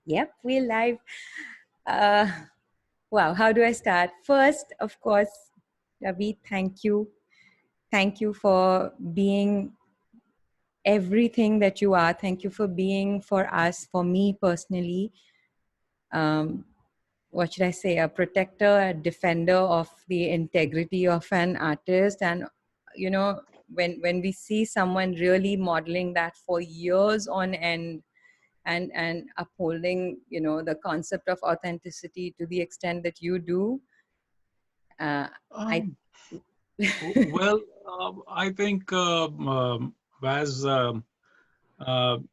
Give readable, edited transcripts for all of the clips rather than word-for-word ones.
Yep, we're live. Wow, how do I start? First, of course, Ravi, thank you. Thank you for being everything that you are. Thank you for being for us, for me personally. What should I say? A protector, a defender of the integrity of an artist. And, you know, when we see someone really modeling that for years on end, and upholding, you know, the concept of authenticity to the extent that you do, I well, I think Vaz,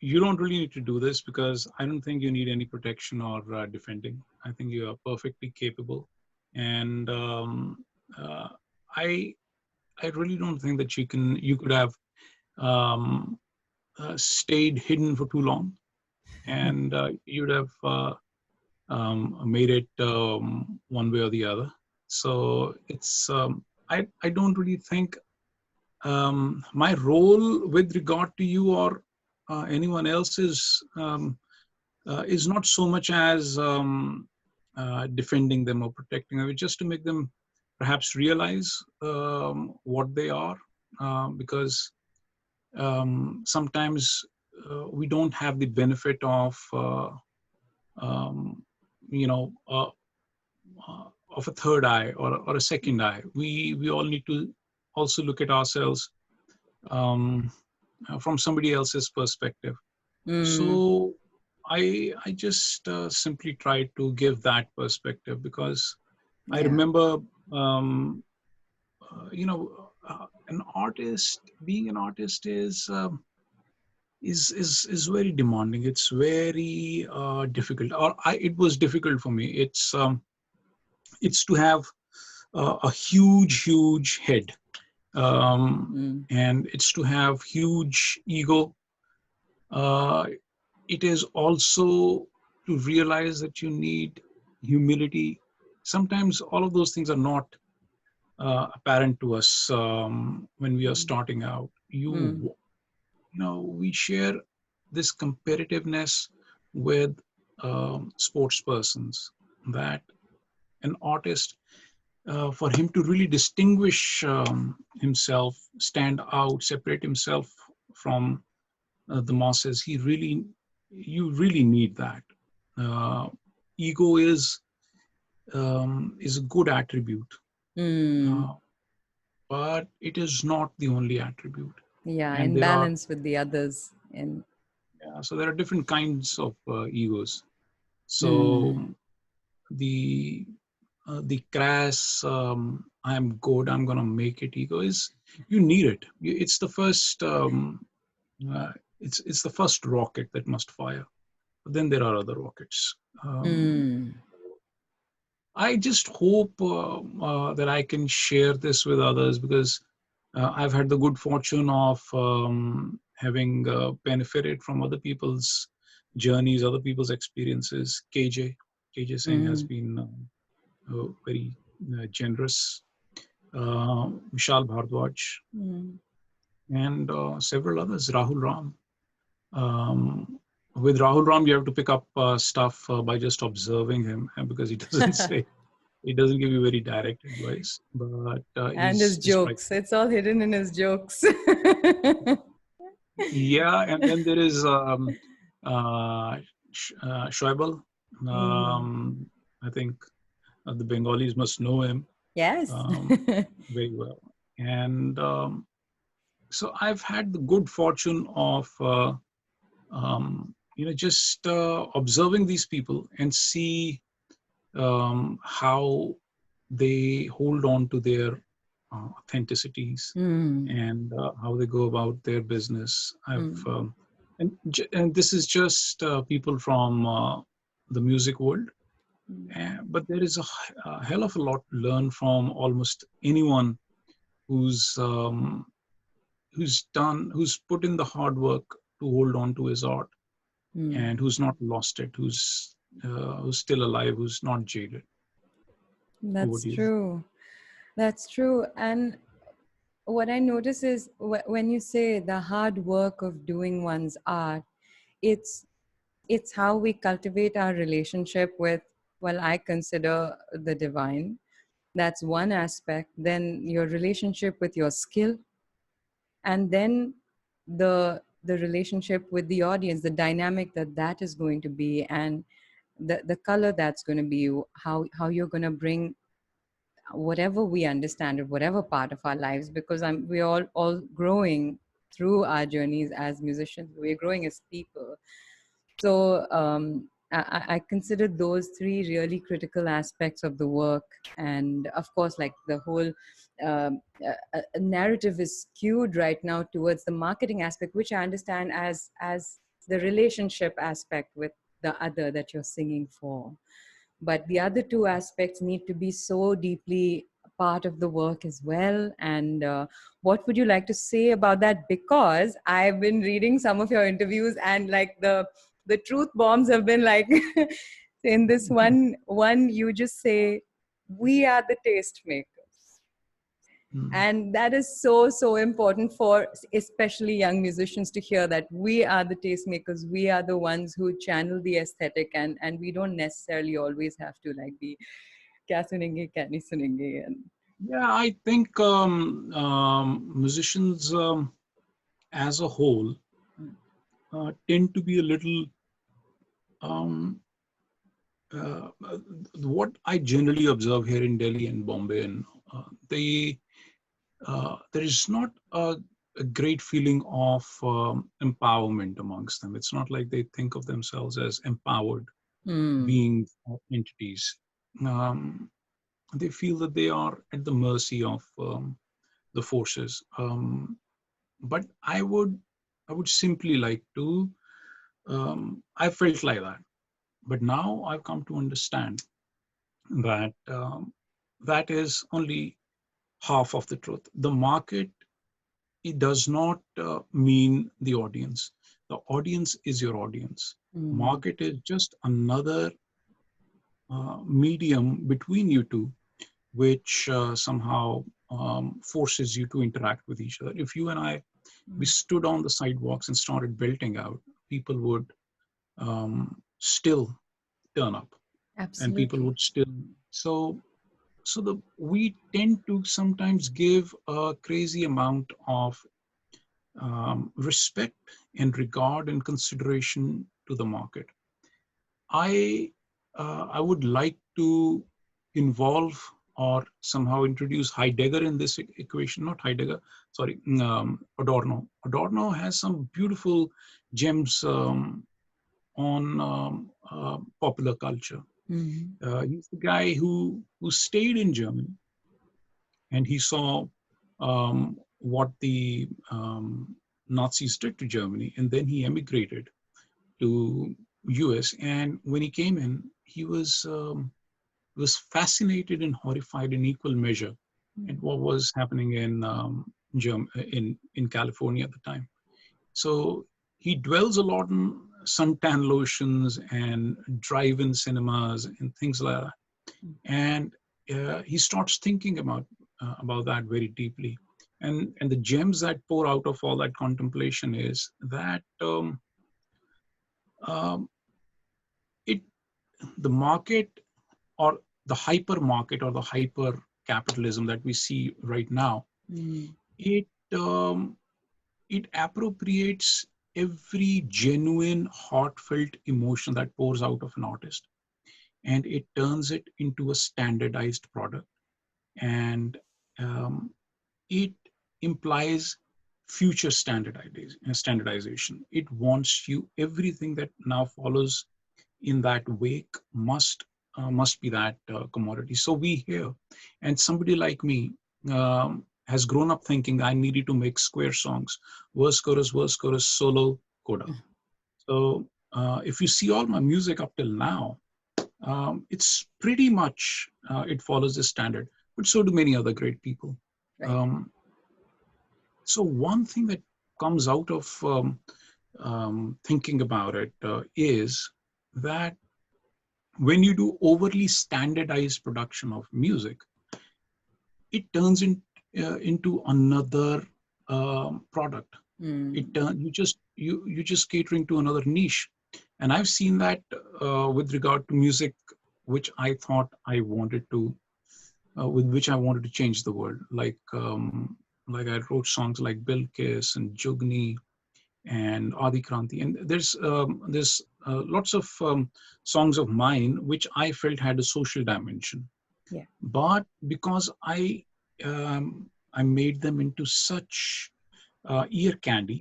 you don't really need to do this because I don't think you need any protection or defending. I think you are perfectly capable, and I I really don't think that you could have um, stayed hidden for too long, and you'd have made it one way or the other. So it's I don't really think my role with regard to you or anyone else is not so much as defending them or protecting them. It's just to make them perhaps realize what they are, because sometimes we don't have the benefit of um, you know of a third eye or a second eye. We all need to also look at ourselves um, from somebody else's perspective. So I just simply try to give that perspective because I remember an artist, being an artist is very demanding. It's very difficult, or it was difficult for me. It's to have a huge head, and it's to have huge ego. It is also to realize that you need humility. Sometimes all of those things are not apparent to us when we are starting out. We share this competitiveness with sports persons, that an artist, for him to really distinguish himself, stand out, separate himself from the masses, you really need that. Ego is a good attribute, but it is not the only attribute. Yeah, And in balance with the others. So there are different kinds of egos. So the crass I'm good, I'm gonna make it ego is, you need it. It's the first it's the first rocket that must fire. But then there are other rockets. I just hope that I can share this with others, because I've had the good fortune of having benefited from other people's journeys, other people's experiences. KJ Singh has been very generous. Vishal Bhardwaj, and several others. Rahul Ram. With Rahul Ram, you have to pick up stuff by just observing him, because he doesn't say. He doesn't give you very direct advice, but and his jokes. It's all hidden in his jokes. Yeah, and then there is Shoaibal. I think the Bengalis must know him. Yes. Very well. And so I've had the good fortune of just observing these people and see how they hold on to their authenticities and how they go about their business. And this is just people from the music world, but there is a hell of a lot to learn from almost anyone who's put in the hard work to hold on to his art, and who's not lost it, who's still alive, who's not jaded. That's true. That's true. And what I notice is when you say the hard work of doing one's art, it's it's how we cultivate our relationship with, well, I consider the divine. That's one aspect. Then your relationship with your skill, and then the relationship with the audience, the dynamic that is going to be, and the color that's going to be, how you're going to bring whatever we understand of whatever part of our lives, because we're all growing through our journeys as musicians. We're growing as people. So I consider those three really critical aspects of the work. And of course, like the whole narrative is skewed right now towards the marketing aspect, which I understand as the relationship aspect with the other that you're singing for. But the other two aspects need to be so deeply part of the work as well. And what would you like to say about that? Because I've been reading some of your interviews, and like the truth bombs have been like in this one you just say, we are the tastemakers. And that is so important for especially young musicians to hear, that we are the tastemakers. We are the ones who channel the aesthetic, and we don't necessarily always have to like be kya sunenge kya nahi sunenge. And Yeah, I think musicians as a whole tend to be a little um, what I generally observe here in Delhi and Bombay, and they there is not a great feeling of empowerment amongst them. It's not like they think of themselves as empowered beings or entities. They feel that they are at the mercy of the forces. But I would simply like to. I felt like that, but now I've come to understand that that is only half of the truth. The market, it does not mean the audience. The audience is your audience. Market is just another medium between you two, which somehow forces you to interact with each other. If you and I, we stood on the sidewalks and started belting out, people would still turn up, and people absolutely. would still. So, we tend to sometimes give a crazy amount of respect and regard and consideration to the market. I would like to involve or somehow introduce Heidegger in this equation. Not Heidegger, sorry, Adorno. Adorno has some beautiful gems on popular culture. He's the guy who stayed in Germany, and he saw what the Nazis did to Germany, and then he emigrated to US. And when he came in, he was fascinated and horrified in equal measure at what was happening in in California at the time. So he dwells a lot on suntan lotions and drive-in cinemas and things like that. And he starts thinking about that very deeply. And the gems that pour out of all that contemplation is that um, it the market, or the hyper market, or the hyper capitalism that we see right now, it um, it appropriates every genuine heartfelt emotion that pours out of an artist, and it turns it into a standardized product. And um, it implies future standardization. It wants you, everything that now follows in that wake must be that commodity. So we here, and somebody like me has grown up thinking I needed to make square songs, verse chorus, solo, coda. So if you see all my music up till now, it's pretty much it follows the standard, but so do many other great people. Right. So one thing that comes out of thinking about it is that when you do overly standardized production of music, it turns into another product. You just catering to another niche, And I've seen that with regard to music, which I thought I wanted to, with which I wanted to change the world. Like I wrote songs like Bilkis and Jugni and Adi Kranti. And there's lots of songs of mine which I felt had a social dimension. Yeah. But because I made them into such ear candy,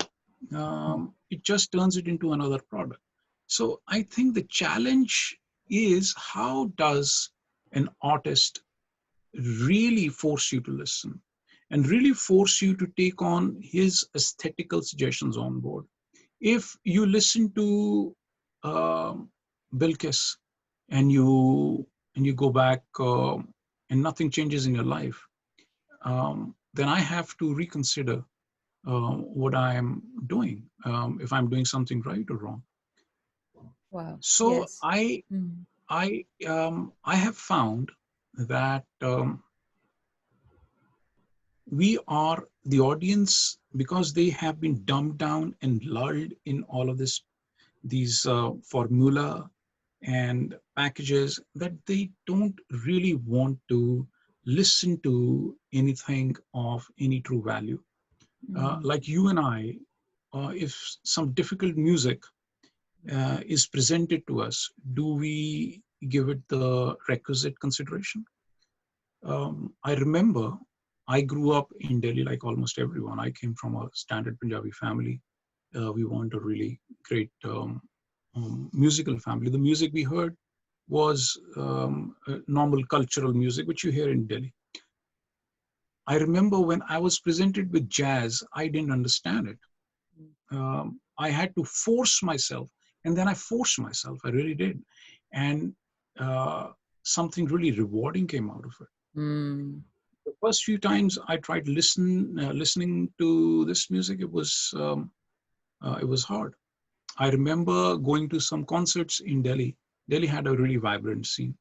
it just turns it into another product. So I think the challenge is, how does an artist really force you to listen and really force you to take on his aesthetical suggestions on board? If you listen to um Bilkis and you go back and nothing changes in your life, then I have to reconsider what I am doing, if I'm doing something right or wrong. Wow. So Yes. Mm. I have found that we are the audience, because they have been dumbed down and lulled in all of these formula and packages, that they don't really want to listen to anything of any true value. Mm. Like you and I, if some difficult music is presented to us, do we give it the requisite consideration? I remember I grew up in Delhi like almost everyone. I came from a standard Punjabi family. We weren't a really great musical family. The music we heard was normal cultural music, which you hear in Delhi. I remember when I was presented with jazz, I didn't understand it. I had to force myself, and then I forced myself. I really did, and uh, something really rewarding came out of it. Mm. The first few times I tried listening to this music, it was hard. I remember going to some concerts in Delhi. Delhi had a really vibrant scene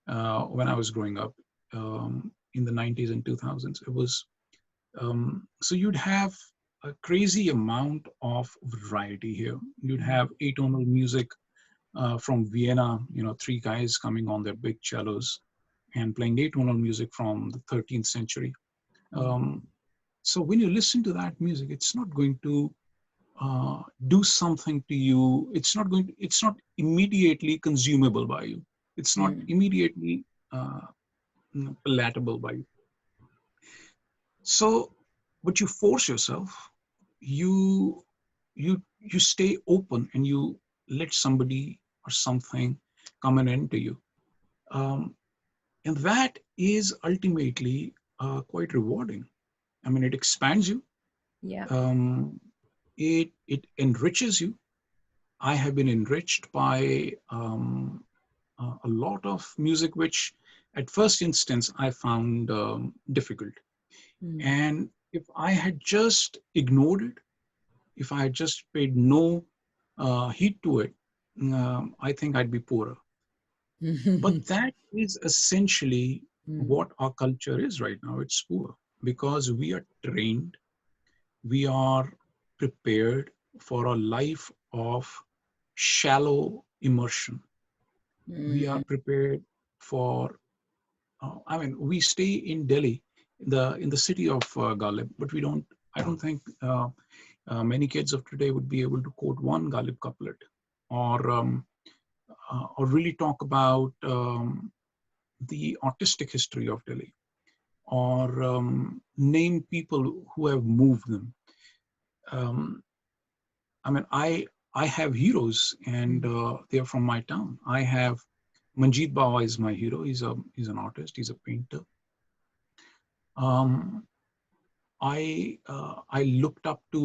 when I was growing up in the 90s and 2000s. It was so you'd have a crazy amount of variety here. You'd have atonal music from Vienna, three guys coming on their big cellos and playing atonal music from the 13th century. Mm. Um, so when you listen to that music, it's not going to do something to you. It's not immediately consumable by you. It's not Mm. immediately palatable by you. So, but you force yourself, you you stay open and you let somebody or something come and enter you, um, and that is ultimately quite rewarding. I mean, it expands you. Yeah. Um, it enriches you. I have been enriched by a lot of music, which at first instance I found difficult. Mm. And if I had just ignored it, if I had just paid no heed to it, I think I'd be poorer. But that is essentially Mm. what our culture is right now. It's poor because we are trained, we are prepared for a life of shallow immersion. We are Mm. prepared for, I mean, we stay in Delhi, in the city of Ghalib, but we don't. I don't think many kids of today would be able to quote one Ghalib couplet, or really talk about the artistic history of Delhi, or name people who have moved them. Um, I mean, I have heroes, and Mm. they are from my town. I have Manjeet Bawa is my hero. He's an artist. He's a painter. Um, I looked up to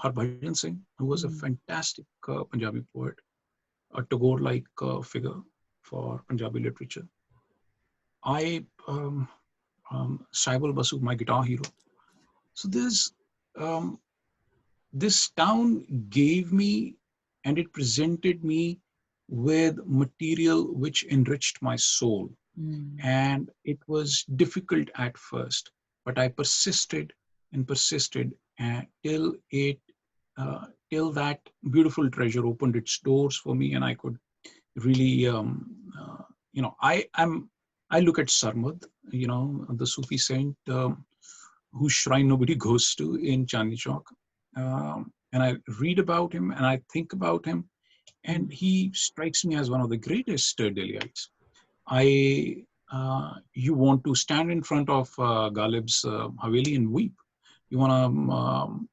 Harbhajan Singh, who was a Mm. fantastic Punjabi poet, a Tagore-like figure for Punjabi literature. I Saibal Basu, my guitar hero. So um, this town gave me, and it presented me with material which enriched my soul. Mm. And it was difficult at first, but I persisted and persisted till it till that beautiful treasure opened its doors for me, and I could really, I look at Sarmad, the Sufi saint, whose shrine nobody goes to in Chandni Chowk, and I read about him and I think about him, and he strikes me as one of the greatest Delhiites. You want to stand in front of Ghalib's Haveli and weep. You want to,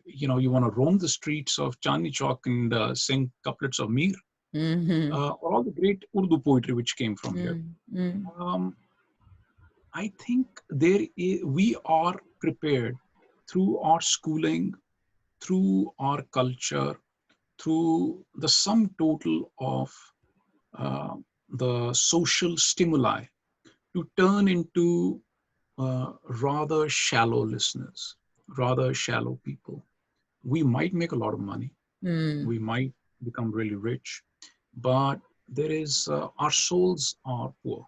you want to roam the streets of Chandni Chowk and sing couplets of Mir, Mm-hmm. or all the great Urdu poetry which came from here. Mm-hmm. Um, I think we are prepared through our schooling, through our culture, through the sum total of uh, the social stimuli to turn into rather shallow listeners, rather shallow people. We might make a lot of money, Mm. we might become really rich, but our souls are poor.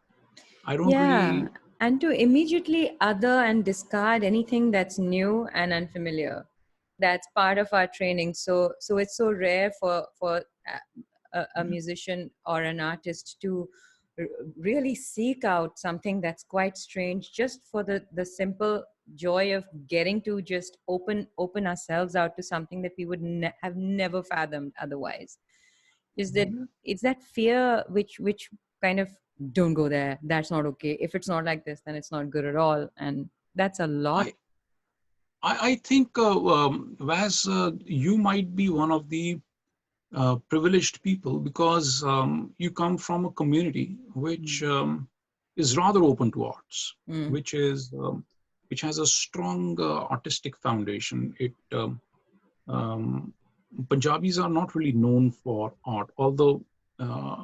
I don't Yeah, really. and to immediately other and discard anything that's new and unfamiliar. That's part of our training. So it's so rare for a musician or an artist to r- really seek out something that's quite strange, just for the simple joy of getting to just open ourselves out to something that we would have never fathomed otherwise. Is that it's that fear which kind of, don't go there, that's not okay, if it's not like this then it's not good at all, and that's a lot. I I think, Vaz, you might be one of the privileged people because you come from a community which is rather open to arts, Mm, which is which has a strong artistic foundation. Um, Punjabis are not really known for art, although uh,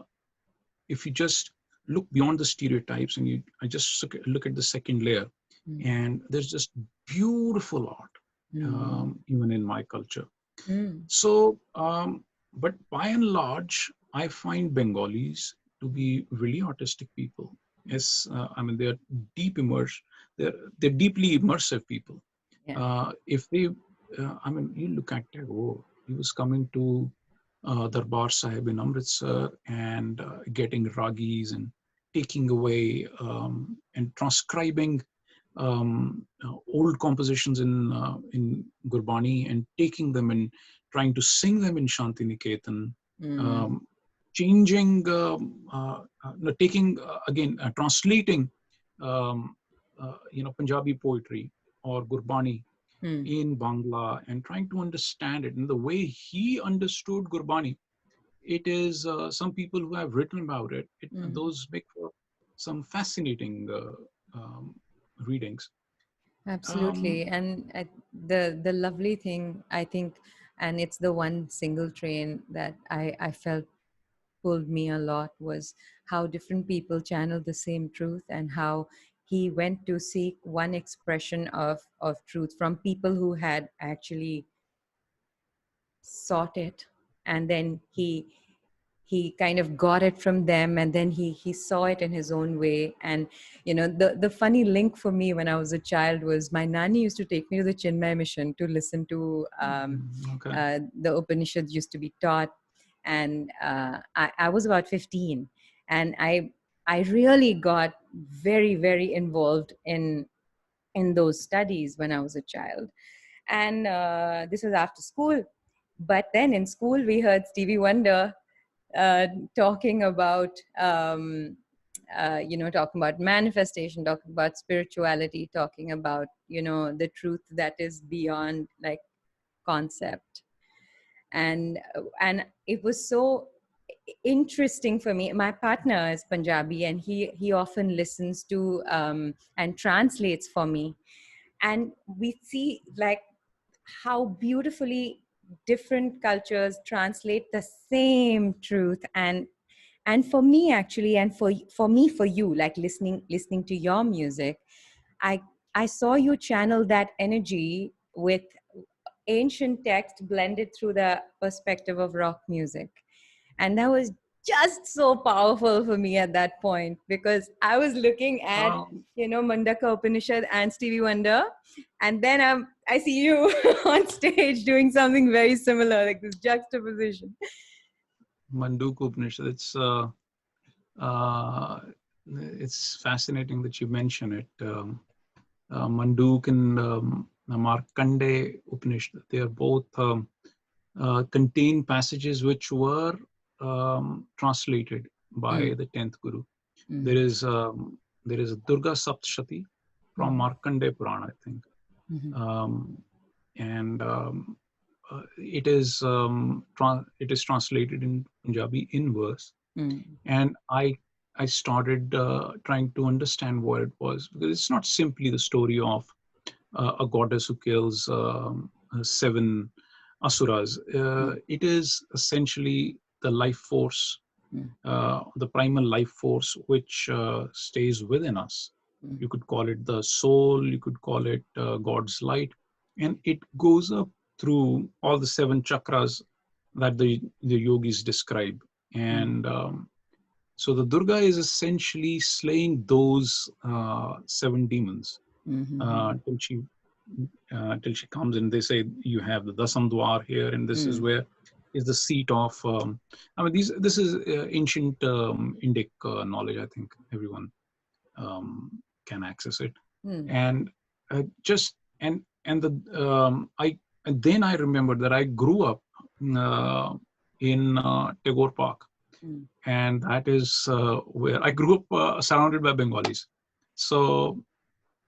if you just look beyond the stereotypes and I just look at the second layer, mm, and there's just beautiful art, mm, even in my culture. mm, So, but by and large, I find Bengalis to be really artistic people. Yes, I mean they're deep immersed. They're deeply immersive people. yeah. If they, I mean, you look at Tagore. He was coming to Darbar Sahib in Amritsar and getting ragis and taking away and transcribing old compositions in Gurbani and taking them and trying to sing them in Shantiniketan, Mm, um, changing, no, taking again, translating, Punjabi poetry or Gurbani mm, in Bangla and trying to understand it. And the way he understood Gurbani, it is some people who have written about it. mm. Those make for some fascinating readings. Um, Absolutely. And the lovely thing, I think, and it's the one single train that I felt pulled me a lot, was how different people channel the same truth, and how he went to seek one expression of truth from people who had actually sought it, and then he kind of got it from them, and then he saw it in his own way. And the funny link for me when I was a child was my nanny used to take me to the Chinmay mission to listen to okay. the Upanishads used to be taught. And I was about 15, and I really got very, very involved in those studies when I was a child. And this was after school. But then in school, we heard Stevie Wonder uh, talking about, talking about manifestation, talking about spirituality, talking about, the truth that is beyond like concept. And it was so interesting for me. My partner is Punjabi, and he often listens to and translates for me, and we see like how beautifully different cultures translate the same truth. And for me actually, and for me, for you, like listening to your music, i I saw you channel that energy with ancient text blended through the perspective of rock music. And that was just so powerful for me at that point, because I was looking at, Mandaka Upanishad and Stevie Wonder, and then I see you on stage doing something very similar, like this juxtaposition. Manduk Upanishad. It's fascinating that you mention it. Manduk and Markandeya Upanishad, they are both contain passages which were translated by the 10th Guru. There is a Durga Saptashati from Markandeya Purana, I think, and it is translated in Punjabi in verse, and I started trying to understand what it was, because it's not simply the story of a goddess who kills 7 asuras. It is essentially the life force, the primal life force, which stays within us. You could call it the soul, you could call it God's light, and it goes up through all the 7 chakras that the yogis describe. And so the Durga is essentially slaying those 7 demons till she comes, and they say you have the Dasam Dwar here, and this is where is the seat of. This is ancient Indic knowledge. I think everyone can access it, and just and the and then I remembered that I grew up in Tagore Park, and that is where I grew up, surrounded by Bengalis. So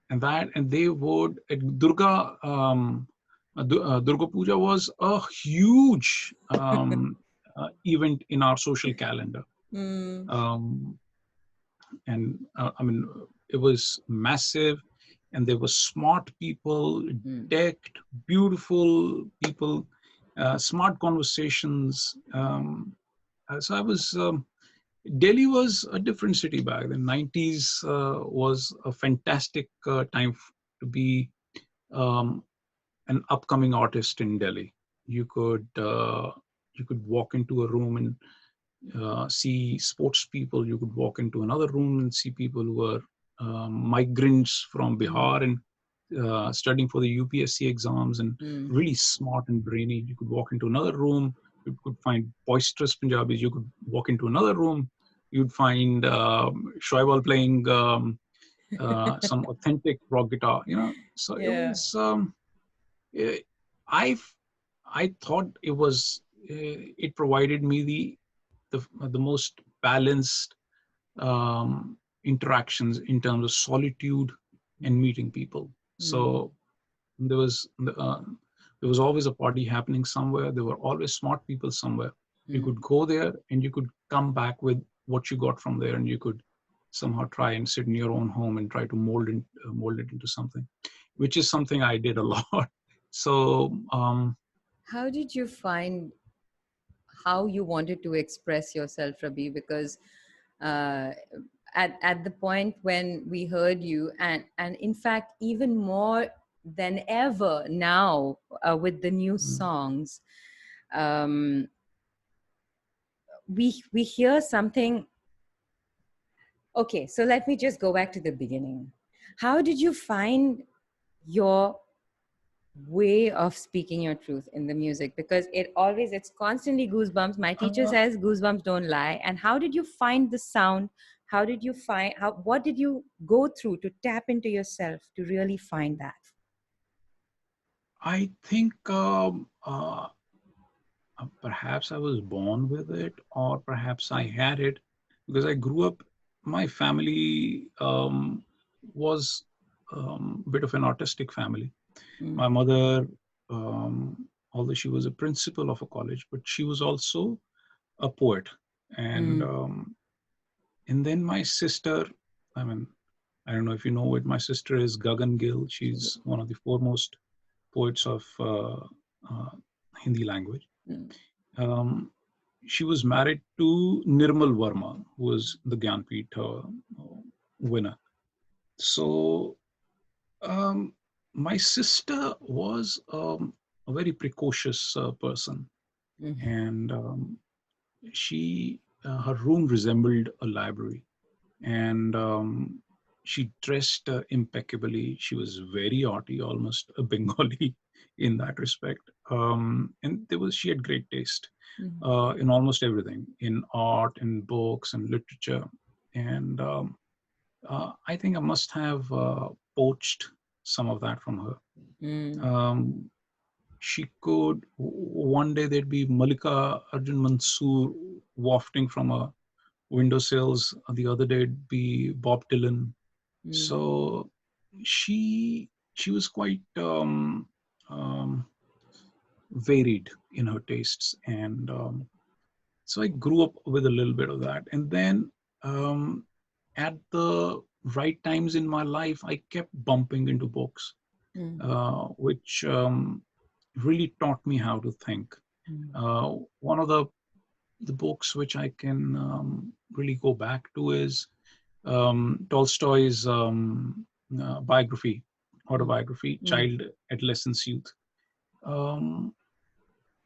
and they would Durga Durga Puja was a huge event in our social calendar, and it was massive, and there were smart people, decked, beautiful people, smart conversations. So I was. Delhi was a different city back then. 90s was a fantastic time to be an upcoming artist in Delhi. You could walk into a room and see sports people. You could walk into another room and see people who were migrants from Bihar and studying for the UPSC exams and really smart and brainy. You could walk into another room. You could find boisterous Punjabis. You could walk into another room. You'd find Shoaib playing some authentic rock guitar. So it was. I thought it was. It provided me the most balanced interactions in terms of solitude and meeting people. So there was always a party happening somewhere. There were always smart people somewhere. You could go there and you could come back with what you got from there, and you could somehow try and sit in your own home and try to mold it into something, which is something I did a lot. So how did you find how you wanted to express yourself, Rabbi? Because at the point when we heard you, and in fact even more than ever now with the new songs, we hear something. Okay, so let me just go back to the beginning. How did you find your way of speaking your truth in the music? Because it's constantly goosebumps. My teacher says goosebumps don't lie. And how did you find the sound? How did you find what did you go through to tap into yourself to really find that? I think perhaps I was born with it, or perhaps I had it, because I grew up. My family was a bit of an artistic family. My mother, although she was a principal of a college, but she was also a poet. And then my sister, I don't know if you know it, my sister is Gagan Gill. She's one of the foremost poets of Hindi language. She was married to Nirmal Verma, who was the Gyanpith winner. So my sister was a very precocious person, and she her room resembled a library, and she dressed impeccably. She was very arty, almost a Bengali in that respect. And she had great taste in almost everything, in art, in books, and literature. And I think I must have poached some of that from her. Mm. Um, she could, one day there'd be Malika Arjun Mansoor wafting from a windowsills. The other day it'd be Bob Dylan. Mm. So she was quite varied in her tastes, and so I grew up with a little bit of that. And then um, at the right times in my life, I kept bumping into books, Mm. which really taught me how to think. Mm. One of the books which I can really go back to is Tolstoy's biography, Mm. autobiography, Mm. Child, Adolescence, Youth. Um,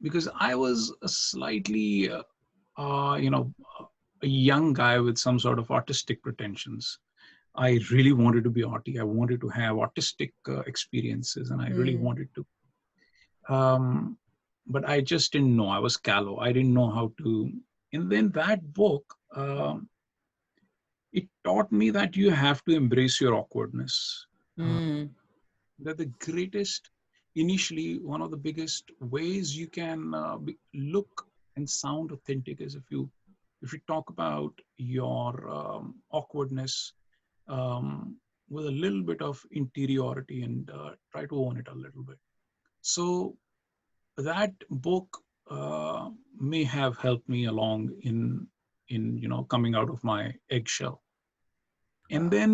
because I was a slightly, you know, a young guy with some sort of artistic pretensions. I really wanted to be arty. I wanted to have artistic experiences, and I really Mm. wanted to. Um, but I just didn't know. I was callow. I didn't know how to. And then that book, it taught me that you have to embrace your awkwardness. Uh, Mm. that the greatest, initially, one of the biggest ways you can look and sound authentic is if you talk about your awkwardness um, with a little bit of interiority and try to own it a little bit. So that book may have helped me along in coming out of my eggshell. And Wow. then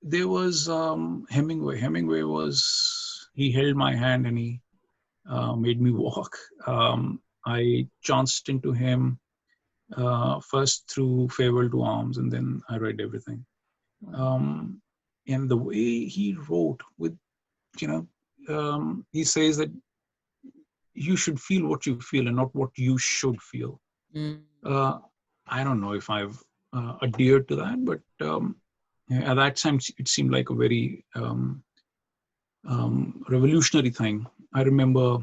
there was Hemingway. Hemingway was, he held my hand and he made me walk. I chanced into him first through Farewell to Arms, and then I read everything. Wow. Um, and the way he wrote, with you know, he says that you should feel what you feel and not what you should feel. Mm. Uh, I don't know if I've adhered to that, but at that time it seemed like a very revolutionary thing. I remember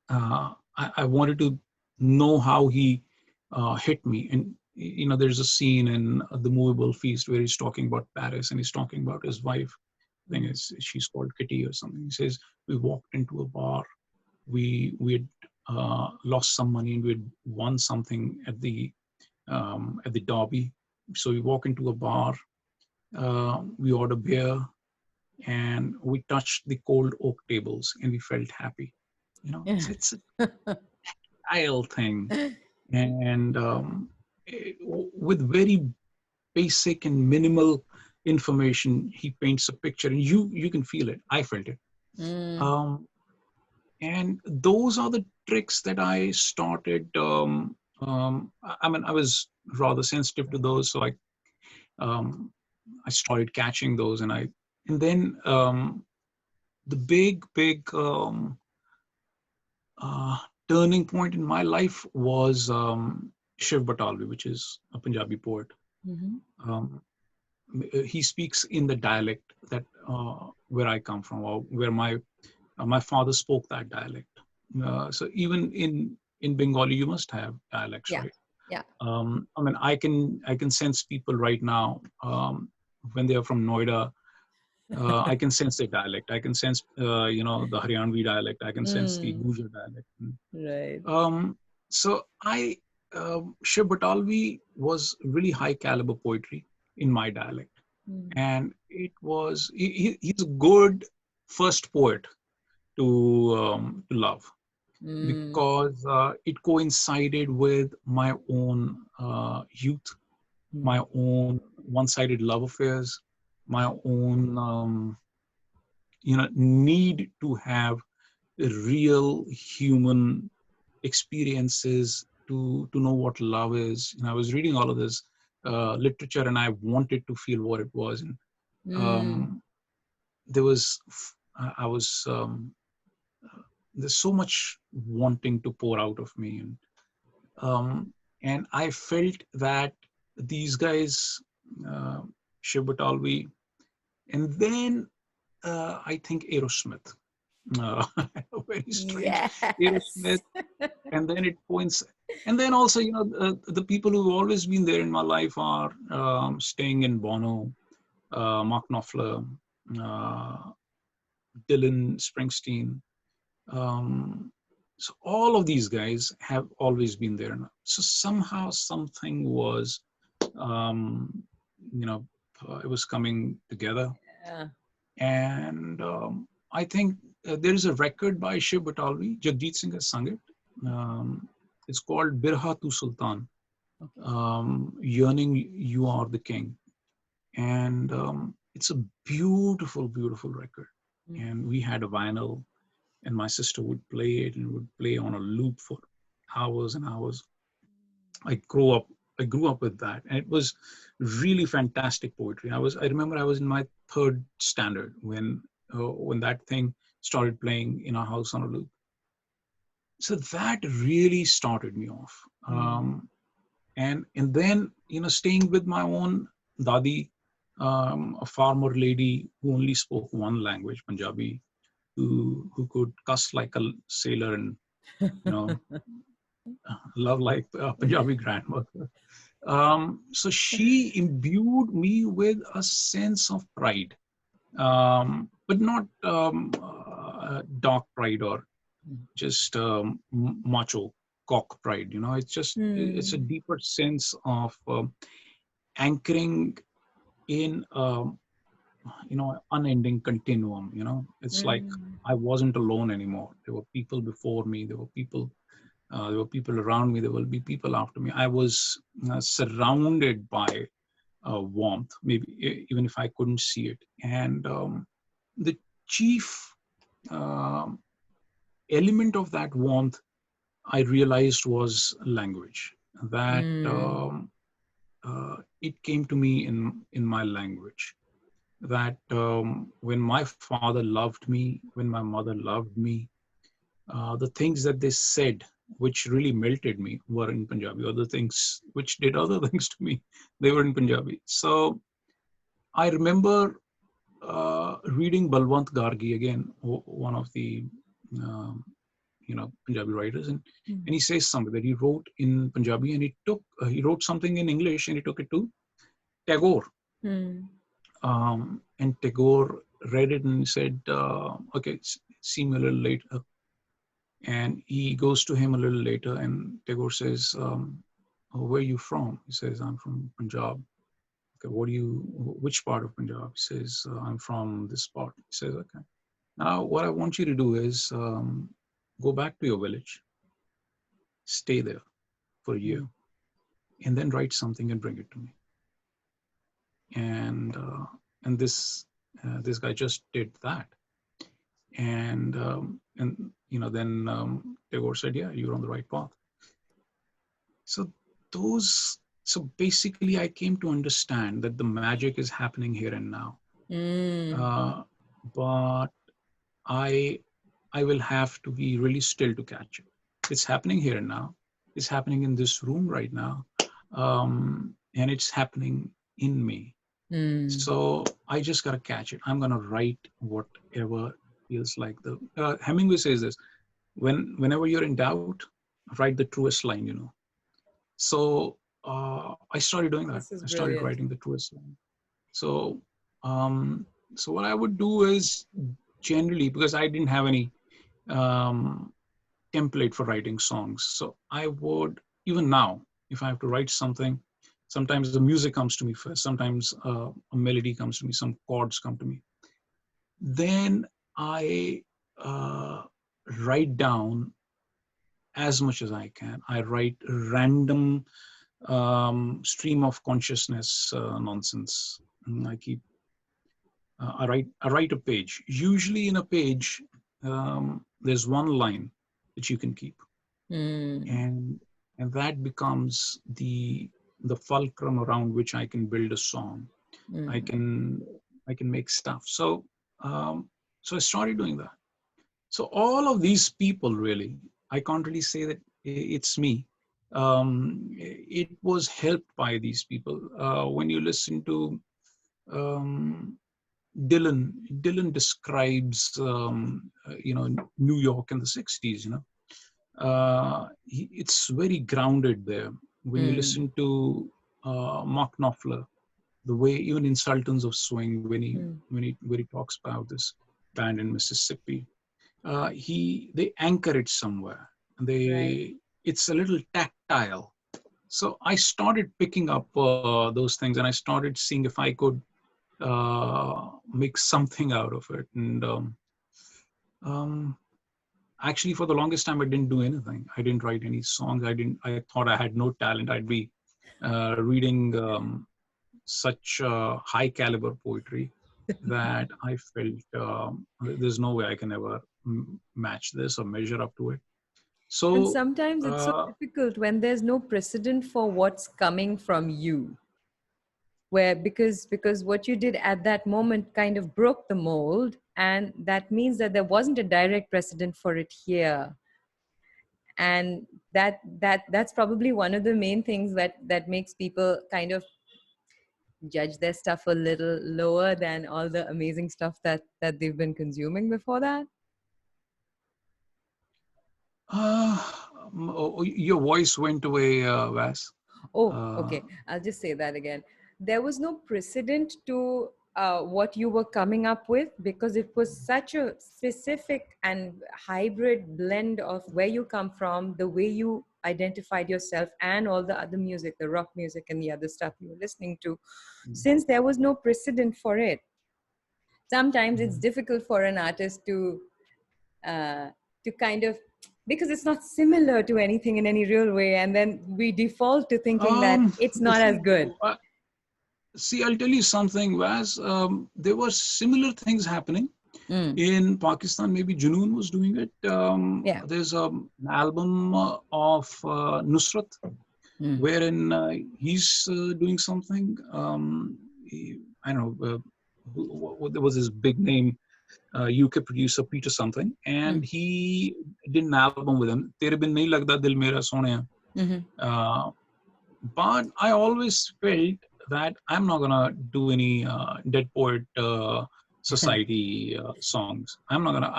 I wanted to know how he hit me. And there's a scene in the movable feast where he's talking about Paris and he's talking about his wife. I think Mm. she's called Kitty or something. He says we walked into a bar. We had lost some money and we had won something at the derby. So we walk into a bar. We order beer and we touched the cold oak tables and we felt happy. It's a child thing, and with very basic and minimal information, he paints a picture, and you can feel it. I felt it, Mm. um, and those are the tricks that I started. I mean, I was rather sensitive to those, so um, I started catching those, and then the big uh, turning point in my life was Shiv Batalvi, which is a Punjabi poet. Mhm. Um, he speaks in the dialect that where I come from, or where my father spoke that dialect. So even in Bengali, you must have dialects, Yeah. right? Yeah. I mean, I can sense people right now when they are from Noida. I can sense their dialect. I can sense, the Haryanvi dialect. I can sense the Mm. Gujar dialect. Right. Um, so Shiv Batalvi was really high caliber poetry in my dialect, Mm. and he's a good first poet to love, Mm. because it coincided with my own youth, my Mm. own one-sided love affairs, my own need to have real human experiences to know what love is. I was reading all of this literature, and I wanted to feel what it was. And Mm. um, there was, I was there's so much wanting to pour out of me, and And I felt that these guys, uh, Shiv Batalvi, and then I think Aerosmith, very strange, Yes. Aerosmith, and then it points, and then also, the people who've always been there in my life are Sting and Bono, Mark Knopfler, uh, Dylan Springsteen. Um, so all of these guys have always been there. So somehow something was, um, you know, it was coming together. Yeah. And I think there is a record by Shiv Batalvi, Jagjit Singh has sung it. Um, it's called Birha Tu Sultan, Okay. Yearning You Are the King. And it's a beautiful, beautiful record. Mm. And we had a vinyl, and my sister would play it and would play on a loop for hours and hours. I grew up I grew up with that, and it was really fantastic poetry. I remember I was in my third standard when that thing started playing in our house on a loop. So that really started me off. Mm. And then staying with my own dadi, a farmer lady who only spoke one language, Punjabi, who could cuss like a sailor and you know love like a Punjabi grandmother. So she imbued me with a sense of pride, but not dark pride or just macho cock pride. It's a Mm. deeper sense of anchoring in unending continuum. It's like Mm. I wasn't alone anymore. There were people before me. There were people around me. There will be people after me. I was surrounded by warmth, maybe even if I couldn't see it. And the chief um element of that warmth, I realized, was language. That Mm. it came to me in my language. That when my father loved me, when my mother loved me, the things that they said, which really melted me, were in Punjabi. Other things which did other things to me, they were in Punjabi. So I remember reading Balwant Gargi again, one of the Punjabi writers, and he says something that he wrote in Punjabi, and he wrote something in English, and he took it to Tagore, Mm. and Tagore read it and said, "Okay, see me a little later." And he goes to him a little later, and Tagore says, "Oh, where are you from?" He says, "I'm from Punjab." Okay, which part of Punjab? He says, "I'm from this part." He says, "Okay. Now, what I want you to do is go back to your village, stay there for a year, Mm. and then write something and bring it to me." And this guy just did that. And then Tagore said, "Yeah, you're on the right path." So those so basically, I came to understand that the magic is happening here and now. Mm. Uh, but I I will have to be really still to catch it. It's happening here and now. It's happening in this room right now, and it's happening in me. Mm. So I just gotta catch it. I'm gonna write whatever feels like the. Hemingway says this: whenever you're in doubt, write the truest line you know. So I started doing that. This is I started brilliant. writing the truest line. So um, so what I would do is, generally, because I didn't have any um, template for writing songs. So I would, even now, if I have to write something, sometimes the music comes to me first, sometimes a melody comes to me, some chords come to me. Then I write down as much as I can. I write random stream of consciousness nonsense. I write a page. Usually in a page, there's one line that you can keep, Mm. and that becomes the fulcrum around which I can build a song. I Mm. can I can make stuff. Um, so I started doing that. So all of these people, really, I can't really say that it's me. it was helped by these people. When you listen to um, Dylan describes New York in the 60s. It's very grounded there. When you Mm. listen to Mark Knopfler, the way even in Sultans of Swing, Mm. when he talks about this band in Mississippi, they anchor it somewhere. Right. It's a little tactile. So I started picking up those things, and I started seeing if I could make something out of it. And um, actually, for the longest time, I didn't do anything. I didn't write any songs. I thought I had no talent. I'd be reading such high caliber poetry that I felt there's no way I can ever match this or measure up to it. And So, sometimes it's so uh, difficult when there's no precedent for what's coming from you. Where because what you did at that moment kind of broke the mold, and that means that there wasn't a direct precedent for it here. And that's probably one of the main things that makes people kind of judge their stuff a little lower than all the amazing stuff that they've been consuming before that. uh, your voice went away, Vas. Oh, Uh, okay. I'll just say that again. There was no precedent to what you were coming up with, because it was such a specific and hybrid blend of where you come from, the way you identified yourself, and all the other music, the rock music and the other stuff you were listening to. Since there was no precedent for it, sometimes it's difficult for an artist uh, to kind of, because it's not similar to anything in any real way, and then we default to thinking that um, it's not as see, good. I'll tell you something, Vas. There were similar things happening Mm. in Pakistan. Maybe Junoon was doing it. Yeah. There's an album of Nusrat, Mm. wherein he's doing something. I don't know. There was his big name UK producer Peter something, and Mm. he did an album with him. Tere bin nahi lagda dil mera sonaya. Mm-hmm. But I always felt that I'm not gonna do any Dead Poet Society songs. I'm not gonna.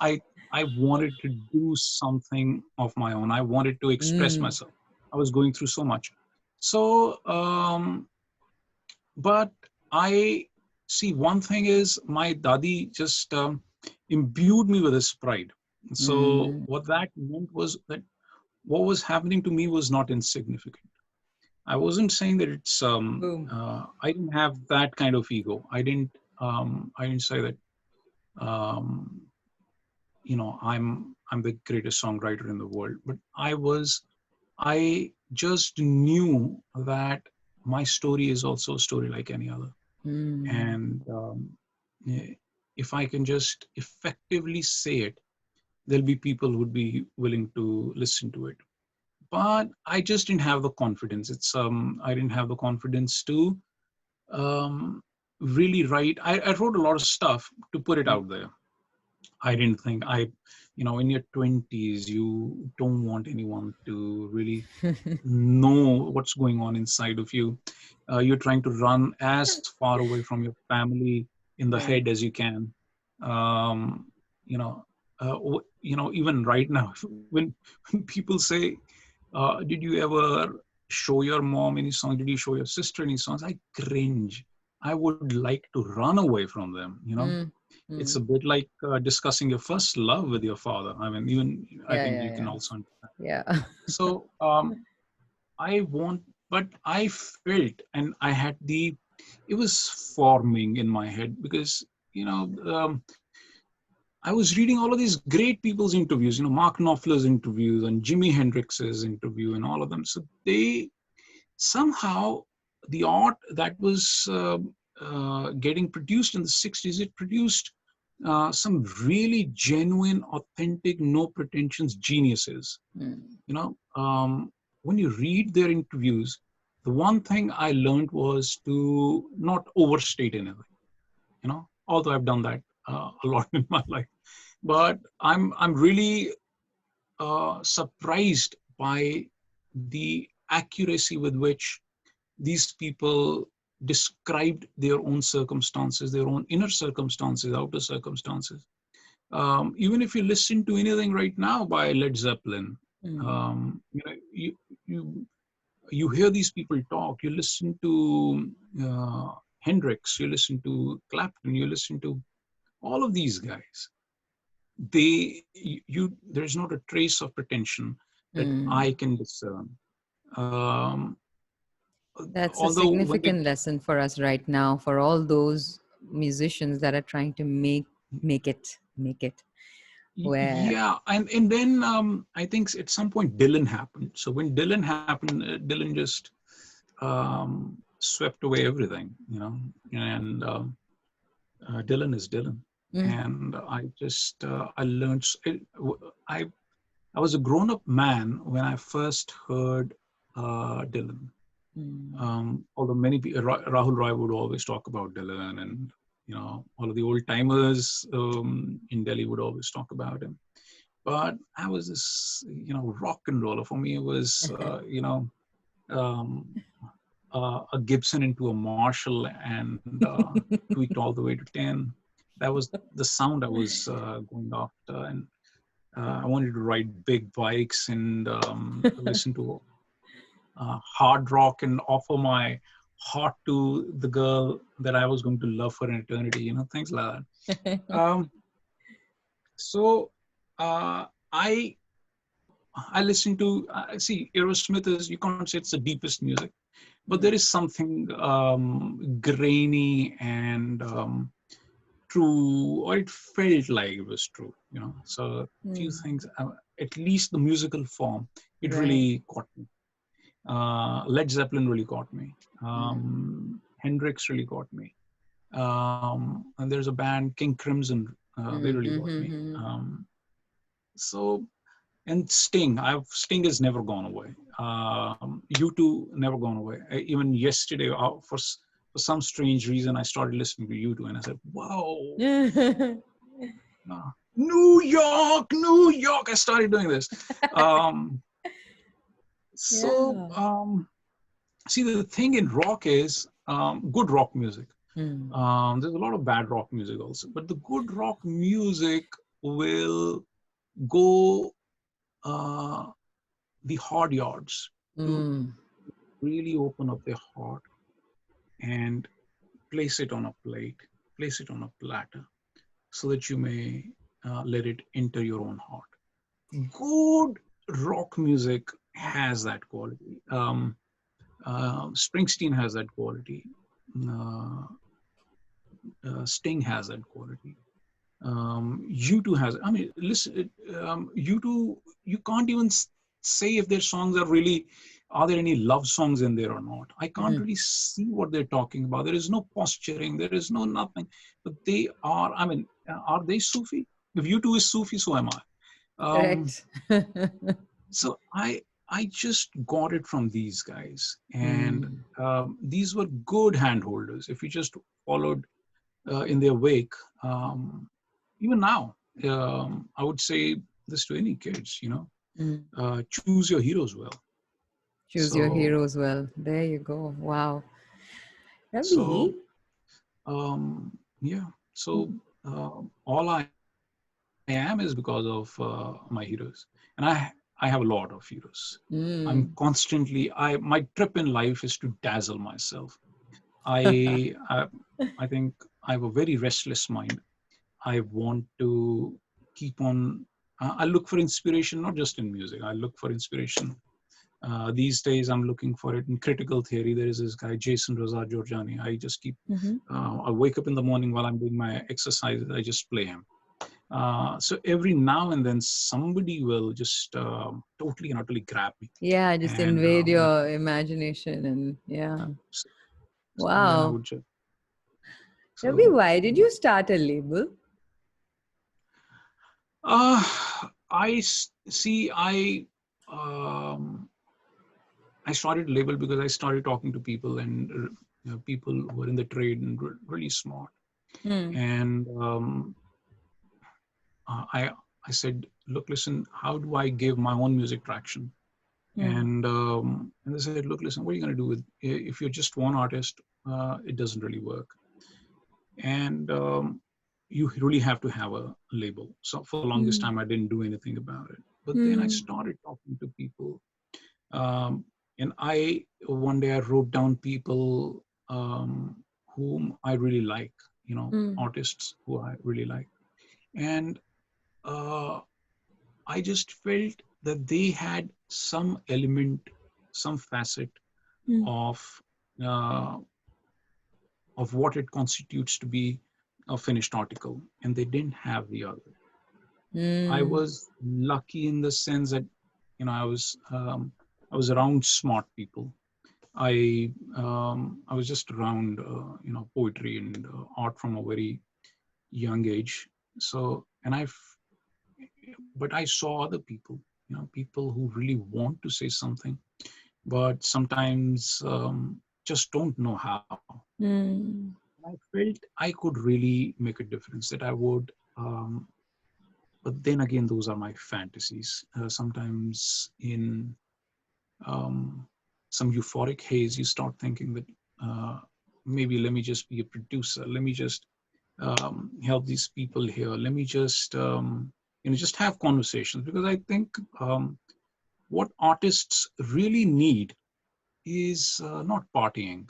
I I wanted to do something of my own. I wanted to express Mm. myself. I was going through so much. So, but I see one thing is my dadi just imbued me with his pride. So Mm. what that meant was that what was happening to me was not insignificant. I wasn't saying that it's Boom. I didn't have that kind of ego. I didn't say that um, I'm the greatest songwriter in the world. But I just knew that my story is also a story like any other. Mm. And eh, if I can just effectively say it, there'll be people who would be willing to listen to it. But I just didn't have the confidence. I didn't have the confidence to um, really write. I wrote a lot of stuff to put it Mm. out there. I didn't think in your 20s, you don't want anyone to really know what's going on inside of you. You're trying to run as far away from your family in the Right. head as you can. Um, you know, even right now, when people say, "Did you ever show your mom any songs? Did you show your sister any songs?" I cringe. I would like to run away from them. Mm. It's Mm. a bit like discussing your first love with your father. I mean, even I Yeah, think yeah, you can yeah. also understand. Yeah. So I want, but I felt, and I had it was forming in my head because I was reading all of these great people's interviews, Mark Knopfler's interviews and Jimi Hendrix's interview and all of them. So they somehow the art that was getting produced in the 60s, it produced some really genuine, authentic, no pretensions geniuses. Mm. You know, when you read their interviews, the one thing I learned was to not overstate anything. Although I've done that a lot in my life, but I'm really surprised by the accuracy with which these people described their own circumstances, their own inner circumstances, outer circumstances. Even if you listen to anything right now by Led Zeppelin, you know, you you hear these people talk. You listen to Hendrix, you listen to Clapton, you listen to all of these guys. There's not a trace of pretension that I can discern. Um, That's a Although when they significant lesson for us right now, for all those musicians that are trying to make it, where yeah, and then I think at some point Dylan happened. So when Dylan happened, Dylan just swept away everything, you know. And Dylan is Dylan, mm, and I learned. I I was a grown-up man when I first heard Dylan. Although many people, Rahul Roy would always talk about Dylan, and you know, all of the old timers in Delhi would always talk about him. But I was this, you know, rock and roller. For me, it was, um, a Gibson into a Marshall and tweaked all the way to 10. That was the sound I was going after. And I wanted to ride big bikes and listen to hard rock and offer my heart to the girl that I was going to love for an eternity, you know, things like that. So uh, I I listen to see Aerosmith is, you can't say it's the deepest music, but there is something grainy and true, or it felt like it was true, you know. So a few things, at least the musical form, it right. really caught me. Led Zeppelin really caught me. Hendrix really caught me. And there's a band, King Crimson, they really got me. So, and Sting has never gone away. U2 never gone away. Even yesterday, for some strange reason, I started listening to U2 and I said, wow, New York, New York. I started doing this. So, see, the thing in rock is good rock music. There's a lot of bad rock music also, but the good rock music will go the hard yards to really open up their heart and place it on a plate, place it on a platter, so that you may let it enter your own heart. Good rock music has that quality. Springsteen has that quality. Uh, Sting has that quality. U2 has. I mean, listen. U2. You can't even say if their songs are really. Are there any love songs in there or not? I can't really see what they're talking about. There is no posturing. There is no nothing. But they are. I mean, are they Sufi? If U2 is Sufi, so am I. Correct. So I just got it from these guys, and these were good handholders. If you just followed in their wake, even now, I would say this to any kids, you know, choose your heroes well. Choose your So, heroes well. There you go. Wow. so Ravi. yeah. So all I am is because of my heroes, and I have a lot of heroes. I'm constantly, my trip in life is to dazzle myself. I, I, I think I have a very restless mind. I want to keep on. I look for inspiration, not just in music. I look for inspiration. These days, I'm looking for it in critical theory. There is this guy, Jason Razar Georgiani. I just keep. I wake up in the morning while I'm doing my exercises. I just play him. So every now and then, somebody will just totally and utterly grab me, Yeah, just and invade your imagination and yeah. so, and then I Wow. would just. Ravi, So why did you start a label? Uh, see. Um, I started label because I started talking to people, and you know, people who were in the trade and really smart. And I I said, look, listen, how do I give my own music traction? And they said, look, listen, what are you going to do with, if you're just one artist, it doesn't really work. And you really have to have a label. So for the longest time, I didn't do anything about it. But then I started talking to people. Um, and one day I wrote down people whom I really like, artists who I really like. And uh, I just felt that they had some element, some facet of uh, of what it constitutes to be a finished article, and they didn't have the other. I was lucky in the sense that I was around smart people. I was just around poetry and art from a very young age. So and I but I saw other people, people who really want to say something, but sometimes just don't know how. I felt I could really make a difference, that I would. But then again, those are my fantasies. Sometimes in um, some euphoric haze, you start thinking that maybe let me just be a producer. Let me just help these people here. Let me just just have conversations, because I think what artists really need is not partying,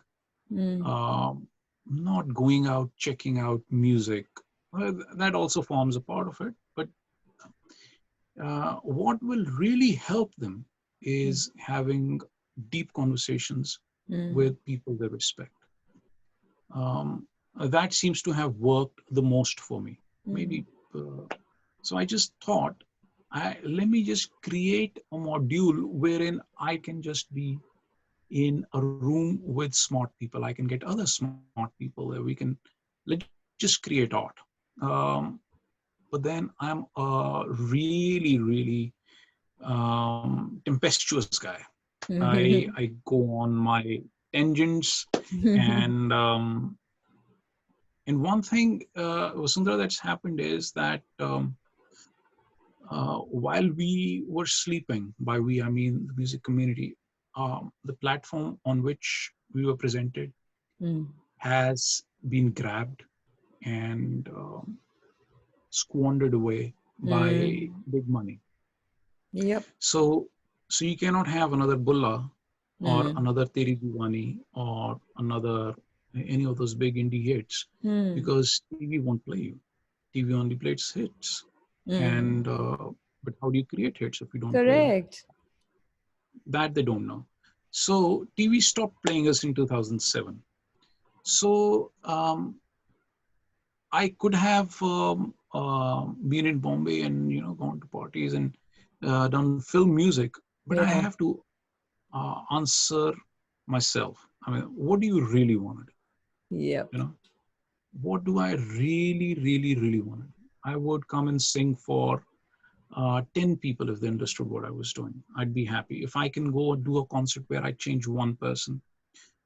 um, not going out checking out music. That also forms a part of it, but what will really help them is having deep conversations with people they respect. Um, that seems to have worked the most for me. Maybe so. I just thought, let me just create a module wherein I can just be in a room with smart people. I can get other smart people. Let's just create art. Um, but then I'm a really tempestuous guy. I go on my tangents, and one thing, Vasundhara, that's happened is that while we were sleeping, by we I mean the music community, the platform on which we were presented has been grabbed and squandered away by big money. Yep. So you cannot have another Bulla or another Teri Divani or another any of those big indie hits, because TV won't play you. TV only plays hits, and but how do you create hits if you don't play them? Correct. That they don't know. So TV stopped playing us in 2007. So I could have been in Bombay and gone to parties and done film music, but I Yeah. have to answer myself. I mean, what do you really want to do? Yep. What do I really want to do? I would come and sing for 10 people if they understood what I was doing. I'd be happy. If I can go and do a concert where I change one person,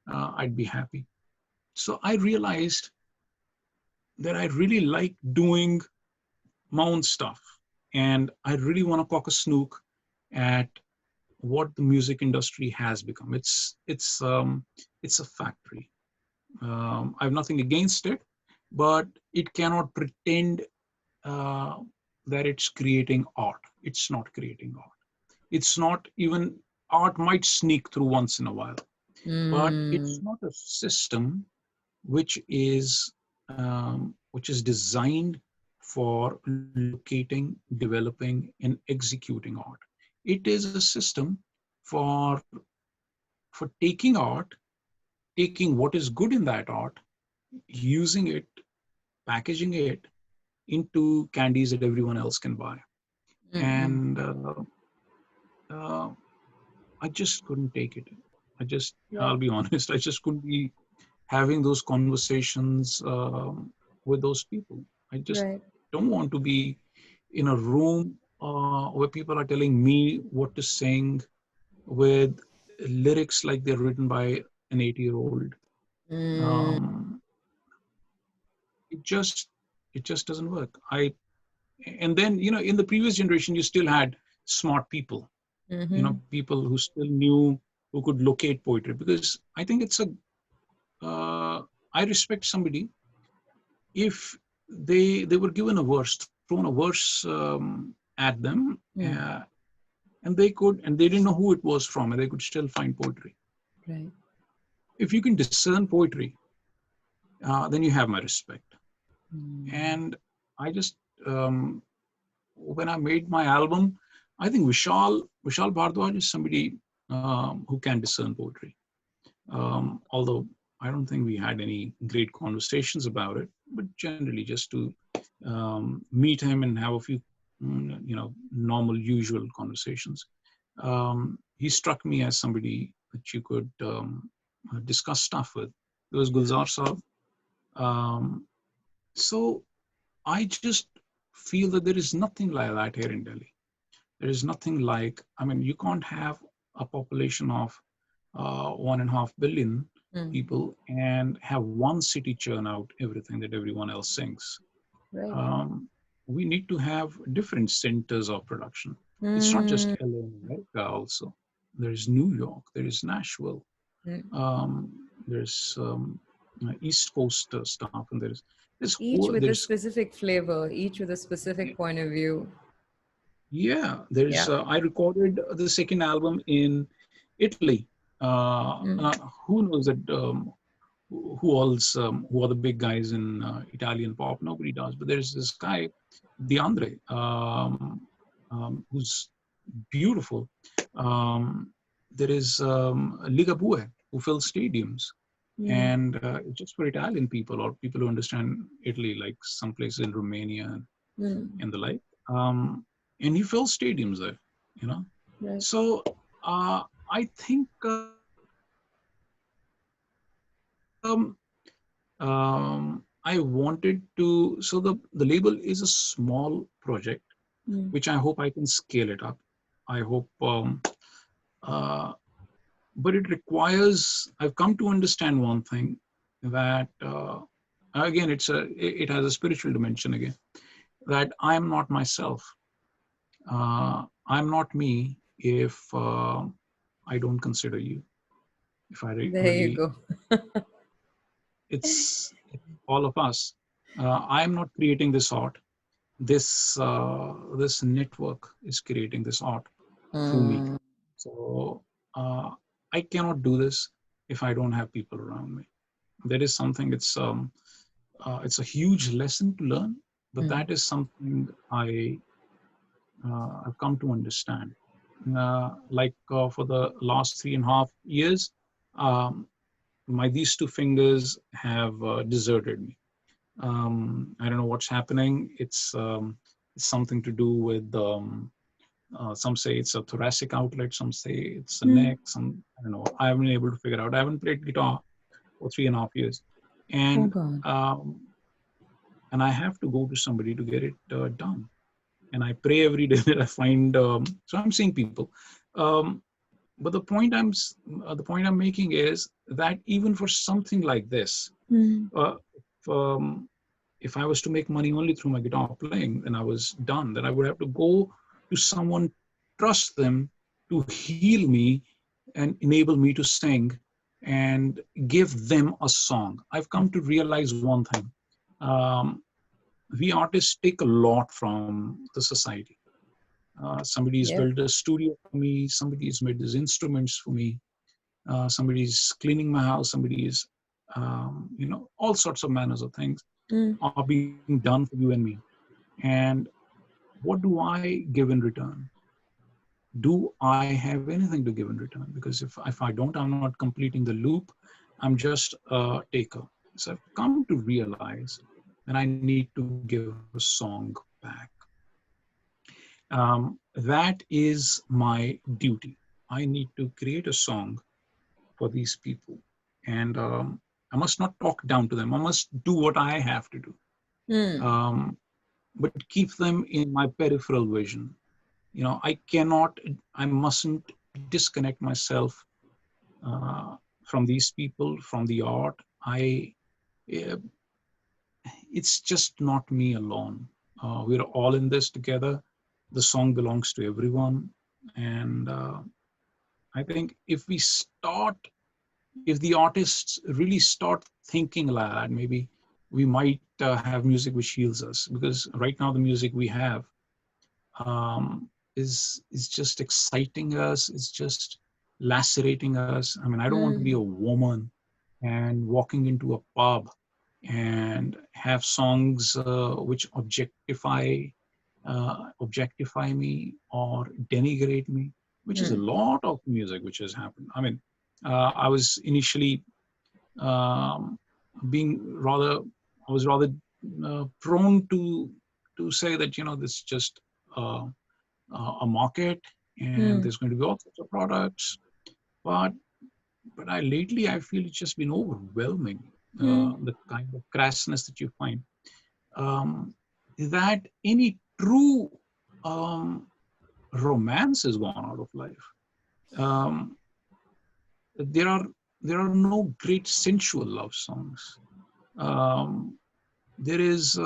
I'd be happy. So I realized that I really like doing my own stuff, and I really want to cock a snook at what the music industry has become. It's a factory. I have nothing against it, but it cannot pretend uh, that it's creating art. It's not creating art. It's not even art. Might sneak through once in a while, but it's not a system which is designed for locating, developing, and executing art. It is a system for taking art, taking what is good in that art, using it, packaging it into candies that everyone else can buy. And uh, I just couldn't take it. I'll Right. be honest, I just couldn't be having those conversations with those people. I just Right. don't want to be in a room where people are telling me what to sing with lyrics like they're written by an 8-year-old. Um, it just doesn't work. And then in the previous generation, you still had smart people. Mm-hmm. People who still knew, who could locate poetry. Because I think I respect somebody if they were given a verse, thrown a verse at them, Mm. and they didn't know who it was from, and they could still find poetry. Right. If you can discern poetry, then you have my respect. Mm. And I just when I made my album, I think Vishal Bhardwaj is somebody who can discern poetry. Although I don't think we had any great conversations about it, but generally just to meet him and have a few, normal, usual conversations. He struck me as somebody that you could discuss stuff with. There was Gulzar Saab. Um, so I just feel that there is nothing like that here in Delhi. There is nothing like, I mean, you can't have a population of 1.5 billion Mm. people and have one city churn out everything that everyone else sings. Right. Um, we need to have different centers of production. It's not just Mm. LA in America also. There is New York, there is Nashville, Mm. there's East Coast stuff, and Each with a there's specific flavor, each with a specific point of view. yeah, there's Yeah. I recorded the second album in Italy. Mm. Who knows that who are the big guys in Italian pop? Nobody does. But there's this guy, DeAndre, who's beautiful. There is Ligabue, who fills stadiums, Mm. and it's just for Italian people or people who understand Italy, like some places in Romania Mm. and the like. Um, and he fills stadiums there, you know. Right. So I think I wanted to. So the label is a small project, Mm. which I hope I can scale it up. I hope, uh, but it requires. I've come to understand one thing that again, it has a spiritual dimension again. That I am not myself. I'm not me if I don't consider you. If I There you really, go. it's all of us. I'm not creating this art. This network is creating this art through me. Mm. So uh, I cannot do this if I don't have people around me. That is something. It's a huge lesson to learn, but Mm. that is something I've come to understand. For the last 3.5 years, um, my these two fingers have deserted me. I don't know what's happening. It's something to do with some say it's a thoracic outlet, some say it's a Mm. neck. Some I don't know. I haven't been able to figure out. I haven't played guitar for 3.5 years, Oh and God. um, and I have to go to somebody to get it done. And I pray every day that I find. So I'm seeing people. Um, but the point I'm making is that even for something like this, Mm. if, if I was to make money only through my guitar playing, then I was done. Then I would have to go to someone, trust them to heal me and enable me to sing and give them a song. I've come to realize one thing. Um, we artists take a lot from the society. Somebody's Yep. built a studio for me. Somebody's made these instruments for me. Somebody's cleaning my house. Somebody is, all sorts of manners of things Mm. are being done for you and me. And what do I give in return? Do I have anything to give in return? Because if I don't, I'm not completing the loop. I'm just a taker. So I've come to realize that I need to give a song back. That is my duty. I need to create a song for these people. And I must not talk down to them. I must do what I have to do. Mm. Um, but keep them in my peripheral vision. I mustn't disconnect myself from these people, from the art. Eh, it's just not me alone. We're all in this together. The song belongs to everyone. And I think if the artists really start thinking like that, maybe we might have music which heals us. Because right now the music we have um, is just exciting us. It's just lacerating us. I mean, I don't want to be a Mm. woman and walking into a pub and have songs which objectify me or denigrate me, which is a Mm. lot of music which has happened. I mean, I was initially um, being rather, I was rather prone to say that this is just uh, a market and Mm. there's going to be all sorts of products. But I lately I feel it's just been overwhelming. Mm. The kind of crassness that you find. That any true um, romance is gone out of life. Um, there are no great sensual love songs. Um, there is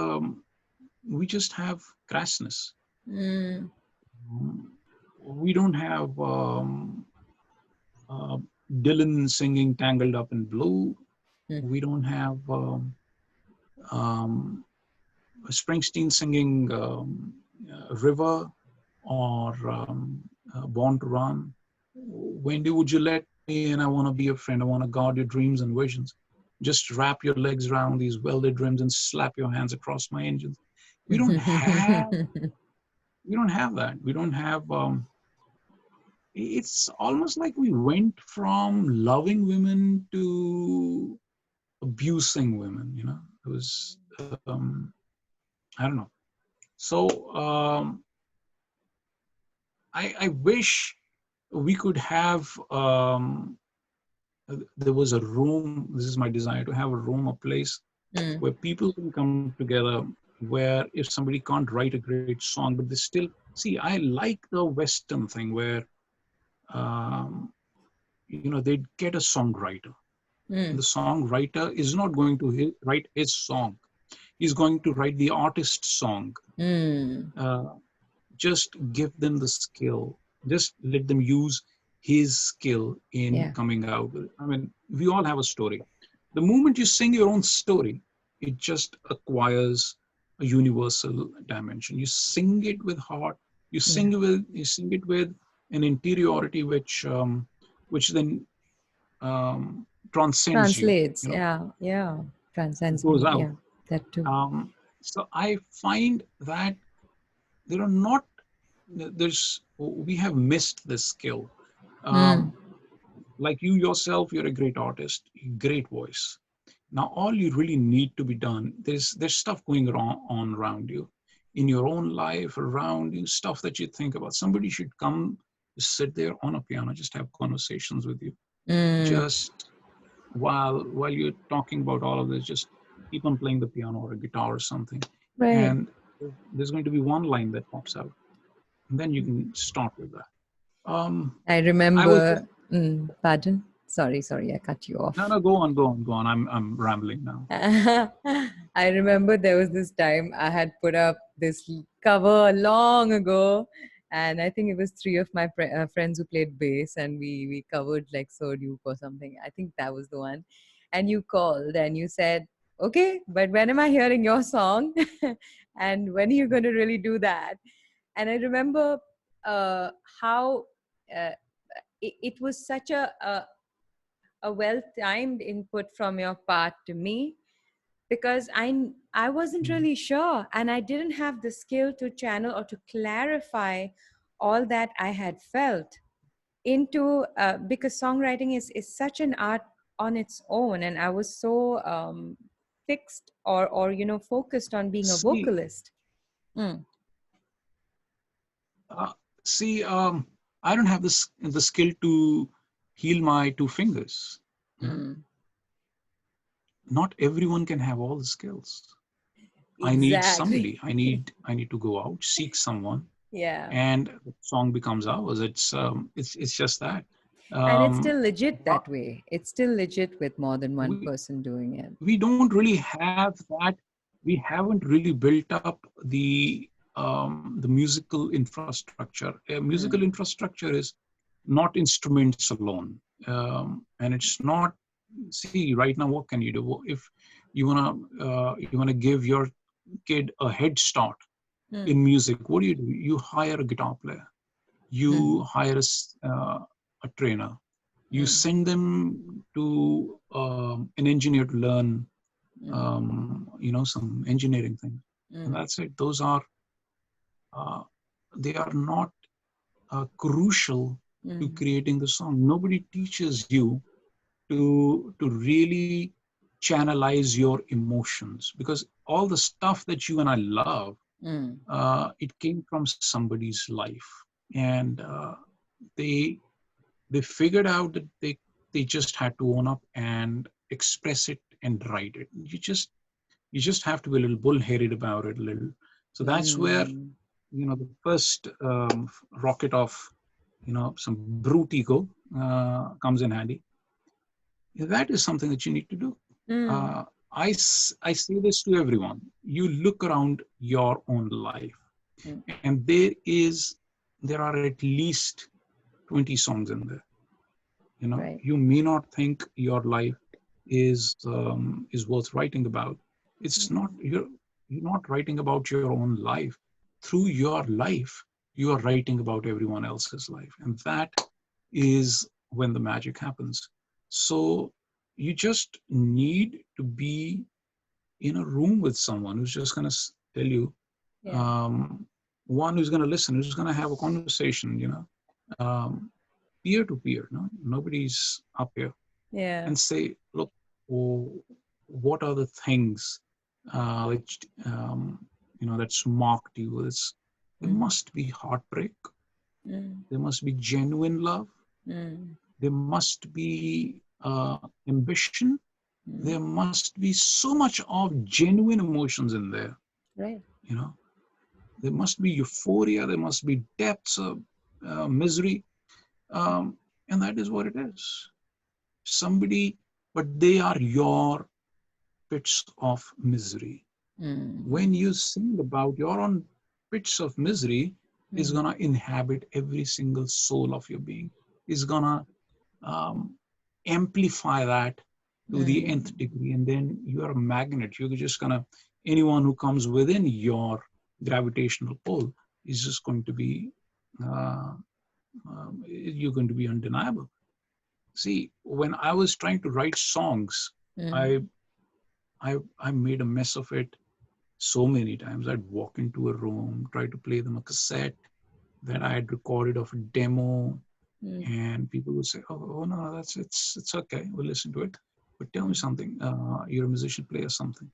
we just have crassness. Mm. Um, we don't have uh, Dylan singing "Tangled Up in Blue." Mm. We don't have um, Springsteen singing "River" or "Born to Run." Wendy, would you let me in? I want to be a friend. I want to guard your dreams and visions. Just wrap your legs around these welded rims and slap your hands across my engines. We don't have. We don't have that. We don't have. It's almost like we went from loving women to abusing women. It was. I don't know. So I wish we could have. There was a room. This is my desire to have a room, a place Mm. where people can come together. Where if somebody can't write a great song, but they still see. I like the Western thing where um, they'd get a songwriter, and the Mm. songwriter is not going to write his song. He's going to write the artist's song. Mm. Uh, just give them the skill. Just let them use his skill in Yeah. coming out with it. I mean, we all have a story. The moment you sing your own story, it just acquires a universal dimension. You sing it with heart. Yeah. You sing it with an interiority which then um, transcends you. Translates. Yeah. Yeah. It Transcends goes me. out. Yeah. That too. So I find that there are not there's we have missed this skill. Mm. Um, like you yourself, you're a great artist, great voice. Now all you really need to be done, there's stuff going on around you, in your own life, around you, stuff that you think about. Somebody should come, sit there on a piano, just have conversations with you, Mm. just while you're talking about all of this, just keep on playing the piano or a guitar or something, Right. and there's going to be one line that pops out, and then you can start with that. I I was just remember. Pardon. Sorry, I cut you no, off. no, go on. I'm rambling now. I remember there was this time I had put up this cover long ago, and I think it was three of my friends who played bass, and we covered like So Duke or something. I think that was the one. And you called and you said, "Okay, but when am I hearing your song? And when are you going to really do that?" And I remember how uh, it was such a well timed input from your part to me, because I wasn't Mhm. really sure, and I didn't have the skill to channel or to clarify all that I had felt into because songwriting is such an art on its own, and I was so fixed or focused on being a See, vocalist. Mm. uh, see, I don't have the skill to heal my two fingers. You know, Mm. not everyone can have all the skills. I need Exactly. somebody. I need to go out, seek someone, Yeah. and the song becomes ours. It's just that. And it's Um, still legit but that way. It's still legit with more than one we person doing it. we don't really have that. We haven't really built up the the musical infrastructure. Musical infrastructure is not instruments alone, and it's not. See, right now, what can you do if you wanna give your kid a head start in music? What do? You hire a guitar player, you hire a trainer, you send them to an engineer to learn, some engineering thing, and that's it. Those are uh, they are not crucial to creating the song. Nobody teaches you to really channelize your emotions, because all the stuff that you and I love, it came from somebody's life, and they they figured out that they just had to own up and express it and write it. You just have to be a little bullheaded about it a little. So that's where the first rocket of some brute ego comes in handy. That is something that you need to do. I say this to everyone. You look around your own life, and there are at least 20 songs in there. Right. You may not think your life is worth writing about. It's not. You're not writing about your own life. Through your life, you are writing about everyone else's life, and that is when the magic happens. So you just need to be in a room with someone who's just going to tell you, one who's going to listen, who's going to have a conversation, um, peer to peer. No, nobody's up here, Yeah. and say, look, oh, what are the things which that's marked you? There must be heartbreak. There must be genuine love. There must be ambition. There must be so much of genuine emotions in there. Right. There must be euphoria. There must be depths of misery, and that is what it is. Somebody, but they are your pits of misery. When you sing about your own pits of misery, is gonna inhabit every single soul of your being. Is gonna amplify that to the nth degree, and then you are a magnet. You're just gonna anyone who comes within your gravitational pull is just going to be you're going to be undeniable. See, when I was trying to write songs, I I made a mess of it so many times. I'd walk into a room, try to play them a cassette that I had recorded of a demo, and people would say, "Oh no, it's okay. We'll listen to it. But tell me something. You're a musician, play us something."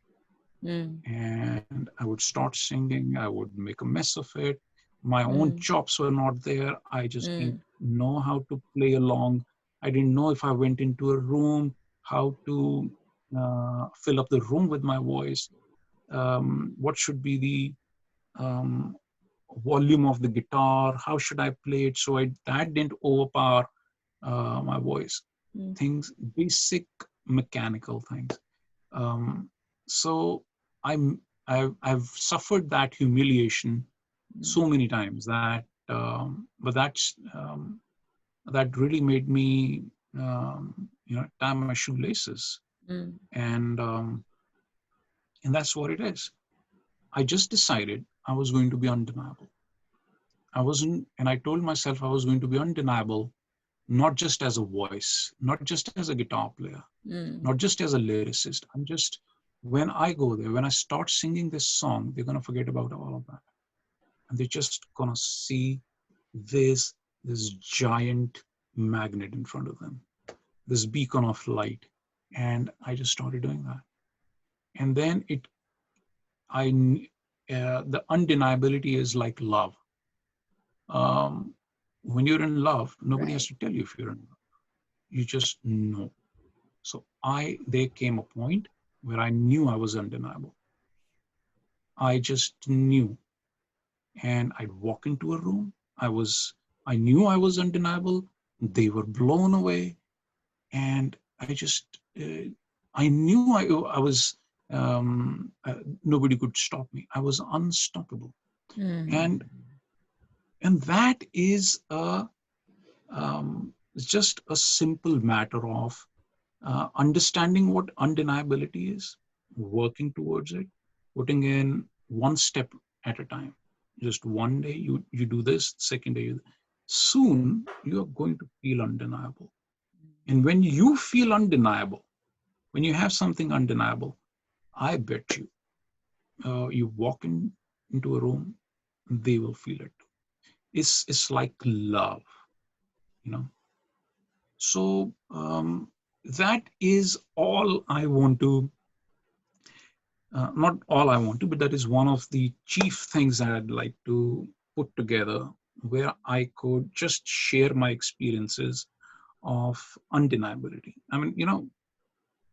And I would start singing. I would make a mess of it. My own chops were not there. I just didn't know how to play along. I didn't know if I went into a room how to fill up the room with my voice. What should be the um, volume of the guitar? How should I play it so that didn't overpower my voice? Things, basic mechanical things. So I've suffered that humiliation so many times but that really made me tie my shoelaces, and that's what it is. I just decided I was going to be undeniable. And I told myself I was going to be undeniable, not just as a voice, not just as a guitar player, not just as a lyricist. When I go there, when I start singing this song, they're going to forget about all of that. And they're just going to see this, this giant magnet in front of them, this beacon of light. And I just started doing that. And then the undeniability is like love. Um, when you're in love, nobody has to tell you if you're in love. You just know. So there came a point where I knew I was undeniable. I just knew. And I'd walk into a room. I knew I was undeniable. They were blown away. And I knew I was, nobody could stop me. I was unstoppable. Mm. And that is just a simple matter of understanding what undeniability is, working towards it, putting in one step at a time. Just one day you do this, second day soon you are going to feel undeniable. And when you feel undeniable, when you have something undeniable, I bet you, you walk into a room, they will feel it. It's like love, you know. So that is all I want to, not all I want to, but that is one of the chief things that I'd like to put together, where I could just share my experiences of undeniability. I mean,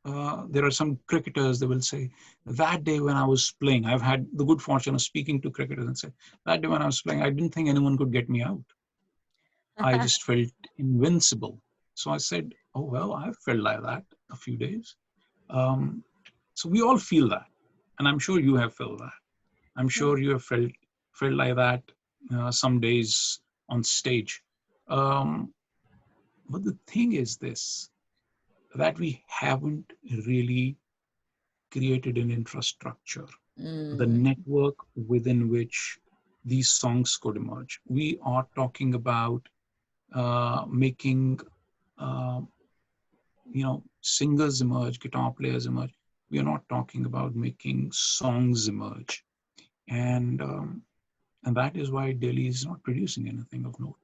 there are some cricketers, they will say, that day when I was playing, I've had the good fortune of speaking to cricketers and say, that day when I was playing, I didn't think anyone could get me out. I just felt invincible. So I said, oh, well, I felt like that a few days. Um, so we all feel that. And I'm sure you have felt that. I'm sure you have felt like that some days on stage. Um, but the thing is this, that we haven't really created an infrastructure, the Mm. network within which these songs could emerge. We are talking about making, uh, singers emerge, guitar players emerge. We are not talking about making songs emerge, and that is why Delhi is not producing anything of note.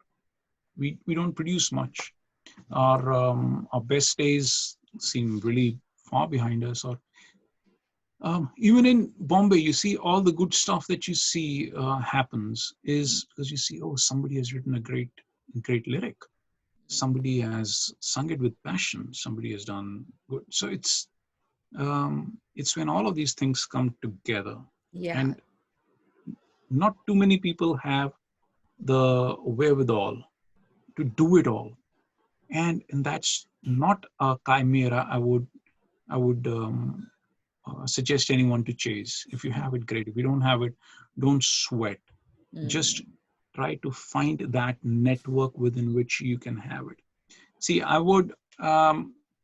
We don't produce much. Our best days seem really far behind us, or even in Bombay, you see all the good stuff that you see happens is because you see, oh, somebody has written a great lyric. Somebody has sung it with passion. Somebody has done good. So it's when all of these things come together, Yeah. and not too many people have the wherewithal to do it all, and that's not a chimera I would suggest anyone to chase. If you have it, great. If you don't have it, don't sweat. Just Mm. try to find that network within which you can have it. See, I would,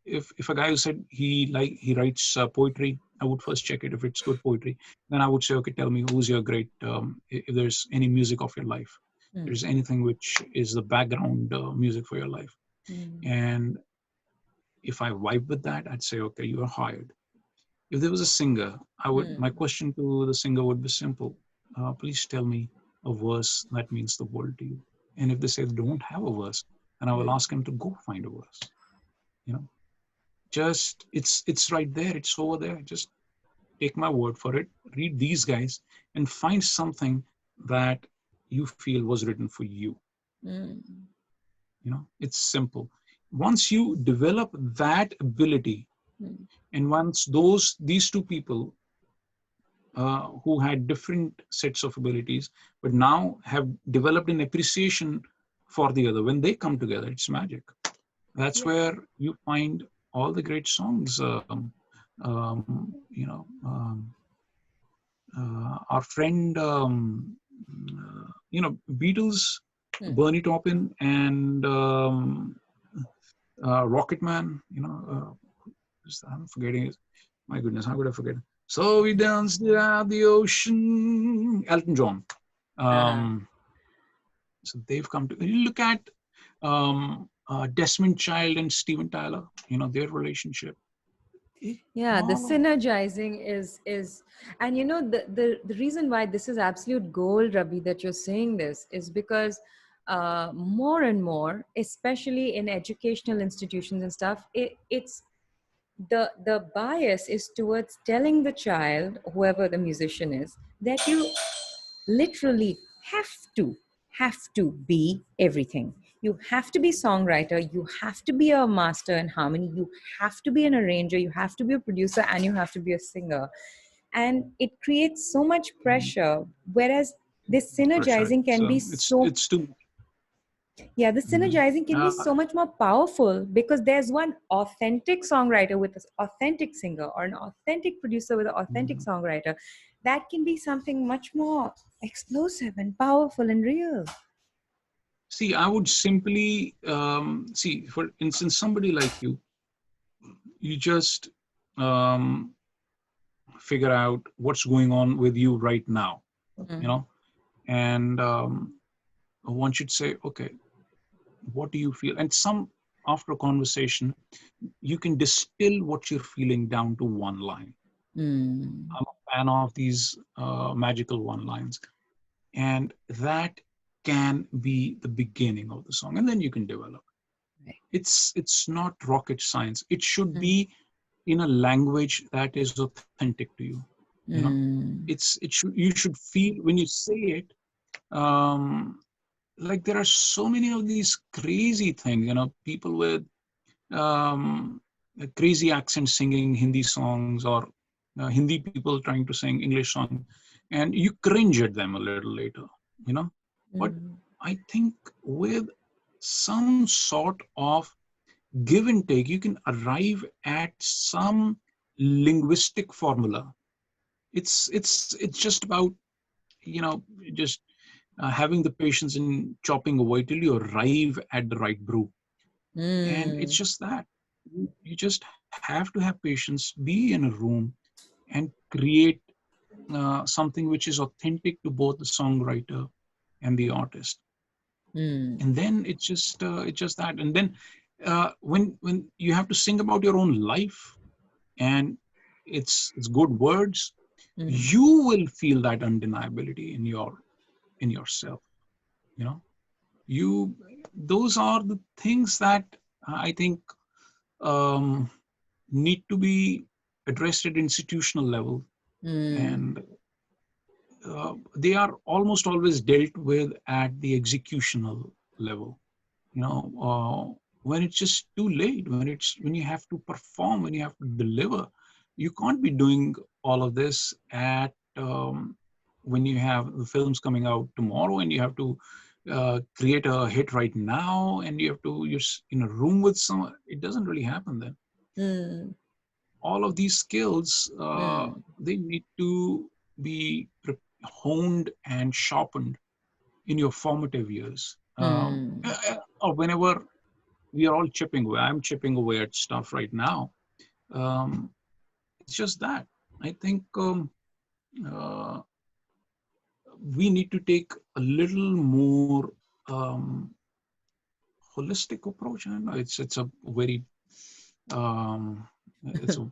if a guy who said he writes poetry, I would first check it if it's good poetry. Then I would say, okay, tell me who's your great. If there's any music of your life, there's Mm. anything which is the background music for your life, Mm. and if I vibe with that, I'd say, okay, you are hired. If there was a singer, my Mm. question to the singer would be simple. Please tell me a verse that means the world to you. And if they say they don't have a verse, then I will Mm. ask him to go find a verse. You know, just it's right there. It's over there. Just take my word for it. Read these guys and find something that you feel was written for you. Mm. It's simple. Once you develop that ability, Mm. and once these two people who had different sets of abilities, but now have developed an appreciation for the other. When they come together, it's magic. That's Yeah. where you find all the great songs. Um, you know, um, our friend, Beatles, Mm. Bernie Taupin, and Rocket Man. I'm forgetting it. My goodness, how could I forget? So we danced at the ocean. Elton John. Uh-huh. Um, so they've come to look at Desmond Child and Steven Tyler. Their relationship. It Yeah, the all. synergizing is and the reason why this is absolute gold, Ravi, that you're saying this is because more and more, especially in educational institutions and stuff, it's the bias is towards telling the child, whoever the musician is, that you literally have to be everything. You have to be songwriter, you have to be a master in harmony, you have to be an arranger, you have to be a producer, and you have to be a singer. And it creates so much pressure, whereas this Pressure. synergizing It's can be um, it's so it's too. Yeah, the Mhm. synergizing can be Uh, so much more powerful because there's one authentic songwriter with an authentic singer, or an authentic producer with an authentic mhm. songwriter. That can be something much more explosive and powerful and real. See, I would simply see, for instance, somebody like you just um, figure out what's going on with you right now, you Mm, know, and one should say, okay, what do you feel? And some after a conversation, you can distill what you're feeling down to one line. mm, I'm a fan of these magical one lines, and that can be the beginning of the song, and then you can develop. right. It's not rocket science. It should Mm, be in a language that is authentic to you. You know, mm, it should you should feel when you say it. Um, like there are so many of these crazy things. You know, people with um, crazy accents singing Hindi songs, or Hindi people trying to sing English songs, and you cringe at them a little later, you know. But mm, I think with some sort of give and take, you can arrive at some linguistic formula. It's just about, you know, just having the patience in chopping away till you arrive at the right brew. And it's mm, just that you just have to have patience, be in a room, and create something which is authentic to both the songwriter and the artist. mm, And then it's just that. And then when you have to sing about your own life, and it's good words, mm, you will feel that undeniability in yourself, you know. You Those are the things that I think um, need to be addressed at institutional level, mm, and they are almost always dealt with at the executional level. You know, when it's just too late, when you have to perform, when you have to deliver, you can't be doing all of this at when you have the films coming out tomorrow, and you have to create a hit right now, and you're in a room with someone. It doesn't really happen then. mm, All of these skills, mm, they need to be honed and sharpened in your formative years, mm, or whenever we are all chipping away. I'm chipping away at stuff right now. um, it's just that I think uh, we need to take a little more holistic approach. I don't know, it's a very um, it's a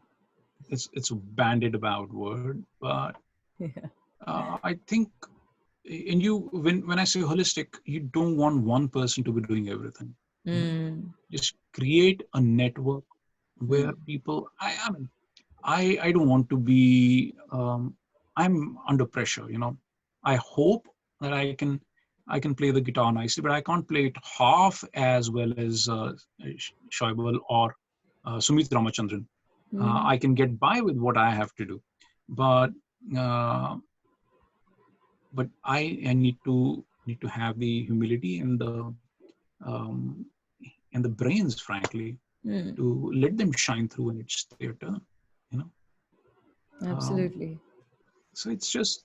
it's a bandied about word, but yeah. I think, and you when I say holistic, you don't want one person to be doing everything. You know, Mm, just create a network where mm, people. I mean, I don't want to be. I'm under pressure. You know, I hope that I can play the guitar nicely, but I can't play it half as well as Shoaib or Sumit Ramachandran. mm, I can get by with what I have to do, but uh, I need to have the humility um, and the brains, frankly, mm, to let them shine through when it's their turn. You know, um, absolutely. so it's just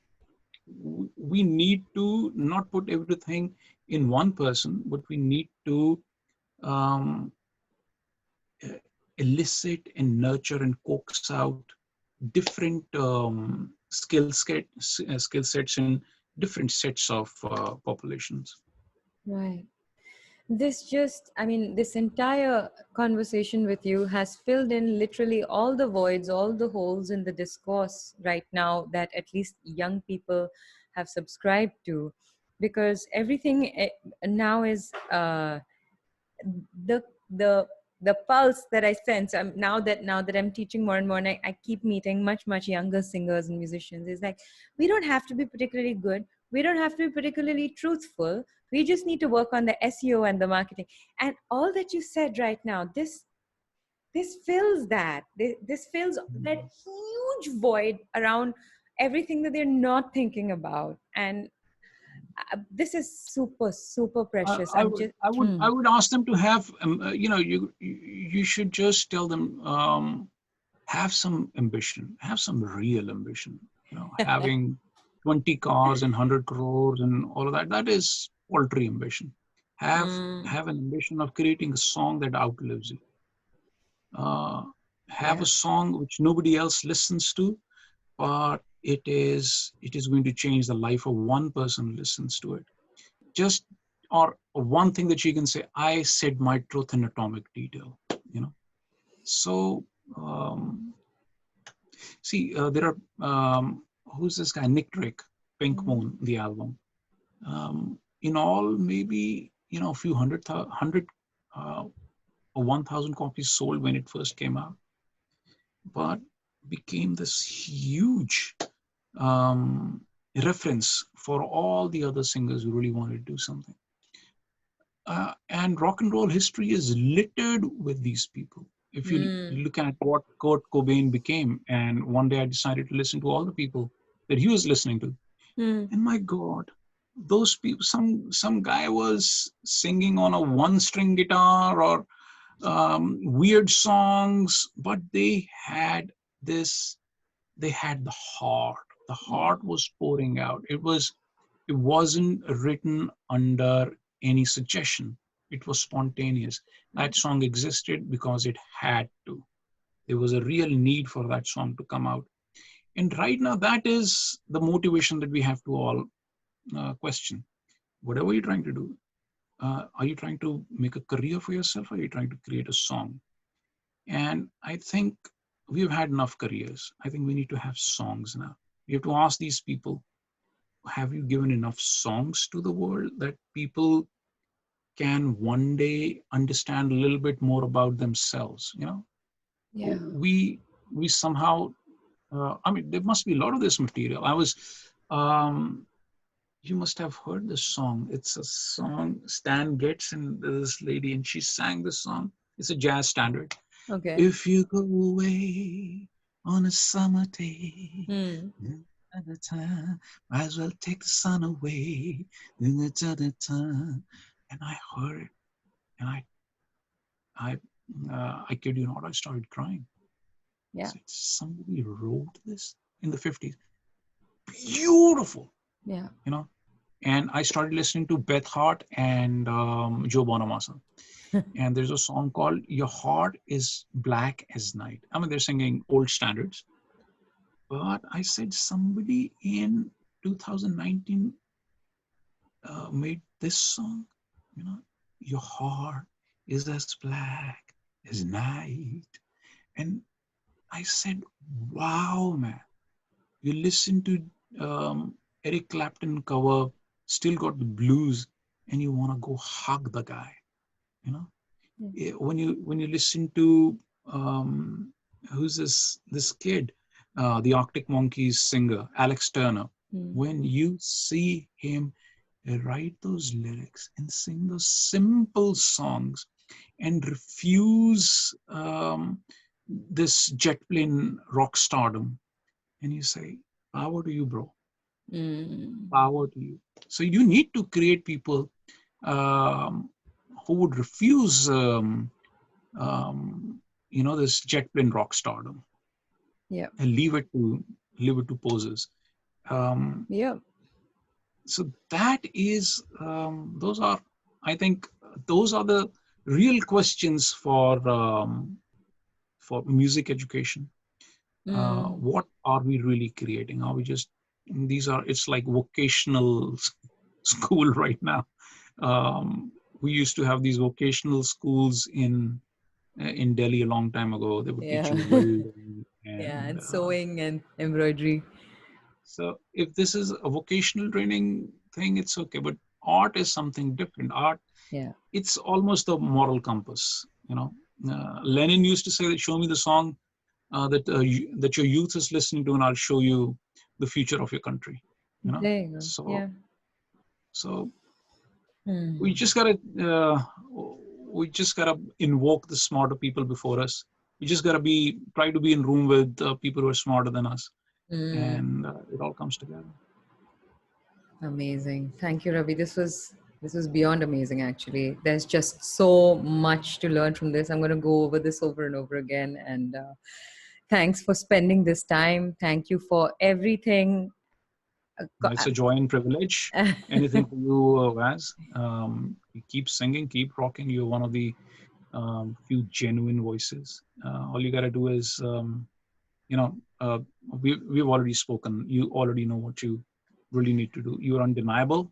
we need to not put everything in one person, but we need to um, uh, elicit and nurture and coax out different skill sets in different sets of populations. Right. This entire conversation with you has filled in literally all the voids, all the holes in the discourse right now that at least young people have subscribed to. Because everything now is the the the pulse that I sense. Now that I'm teaching more and more, and I keep meeting much younger singers and musicians. Is like, we don't have to be particularly good. We don't have to be particularly truthful. We just need to work on the SEO and the marketing. And all that you said right now, this fills that. This fills that huge void around everything that they're not thinking about. And This is super, super I, precious. I I'm would just, I would I would ask them to have you should just tell them have some ambition, have some real ambition. Having 20 cars and 100 crores and all of that is paltry ambition. Have mm, have an ambition of creating a song that outlives you. Uh, have a yeah. song which nobody else listens to, but it is going to change the life of one person who listens to it. Just or one thing that you can say, I said my truth in atomic detail. You know. So see, there are who's this guy? Nick Drake, Pink Mm, Moon, the album. In all, maybe a few hundred or 1,000 copies sold when it first came out, but became this huge um, reference for all the other singers who really wanted to do something. And rock and roll history is littered with these people. If you mm, look at what Kurt Cobain became, and one day I decided to listen to all the people that he was listening to, mm, and my God, those people, some guy was singing on a one-string guitar or weird songs, but this, they had the heart. The heart was pouring out. It wasn't written under any suggestion. It was spontaneous. That song existed because it had to. There was a real need for that song to come out. And right now, that is the motivation that we have to all question. Whatever you're trying to do, are you trying to make a career for yourself, or are you trying to create a song? And I think we've had enough careers. I think we need to have songs now. We have to ask these people, have you given enough songs to the world that people can one day understand a little bit more about themselves? yeah. We somehow, I mean, there must be a lot of this material. Um, you must have heard this song. It's a song Stan Getz and this lady, and she sang this song. It's a jazz standard. Okay. If you go away on a summer day, Mm, at the time, might as well take the sun away. And I heard it, and I, I kid you not, I started crying. I yeah. said, somebody wrote this in the 50s. Beautiful, Yeah. you know. And I started listening to Beth Hart and Joe Bonamassa. And there's a song called Your Heart is Black as Night. I mean, they're singing old standards. But I said, somebody in 2019 made this song, you know, Your heart is as black as night. And I said, wow, man. You listen to Eric Clapton cover Still Got the Blues, and you want to go hug the guy, you know. When you listen to who's this kid, the Arctic Monkeys singer Alex Turner, Mm, when you see him write those lyrics and sing those simple songs and refuse this jet plane rock stardom, and you say, power to you, bro, mm, power to you. So you need to create people um, who would refuse um, this jet plane rock stardom yeah. and leave it to posers. Um, Yeah. so that is those are, I think, those are the real questions for music education. Mm, What are we really creating? Are we just, it's like vocational school right now. We used to have these vocational schools in Delhi a long time ago. They would teach yeah. you welding Yeah. and And sewing and embroidery. so if this is a vocational training thing, it's okay. But art is something different. Art, Yeah. it's almost a moral compass. Lenin used to say that, show me the song that your youth is listening to, and I'll show you the future of your country. There you go. So Yeah. so we Mm, just gotta uh, we just gotta invoke the smarter people before us. We just gotta try to be in room with people who are smarter than us, mm, and it all comes together. Amazing. Thank you, Ravi. This was beyond amazing, actually. There's just so much to learn from this. I'm going to go over this over and over again. And thanks for spending this time. Thank you for everything. It's a joy and privilege. Anything for you, Vaz. You keep singing, keep rocking. You're one of the few genuine voices. All you got to do is, you know, we've already spoken. You already know what you really need to do. You're undeniable.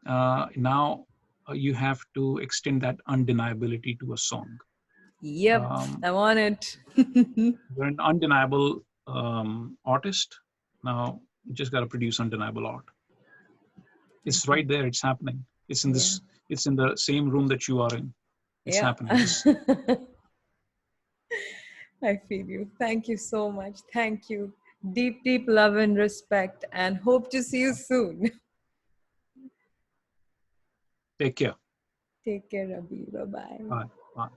Now you have to extend that undeniability to a song. Yep, Um, I want it. you're an undeniable artist. Now you just got to produce undeniable art. It's Thank you. right there. It's happening. It's in Yeah. this. It's in the same room that you are in. It's Yeah. happening. Just I feel you. Thank you so much. Thank you. Deep, deep love and respect, and hope to see you soon. take care. Take care, Ravi. Bye bye. Bye. Bye.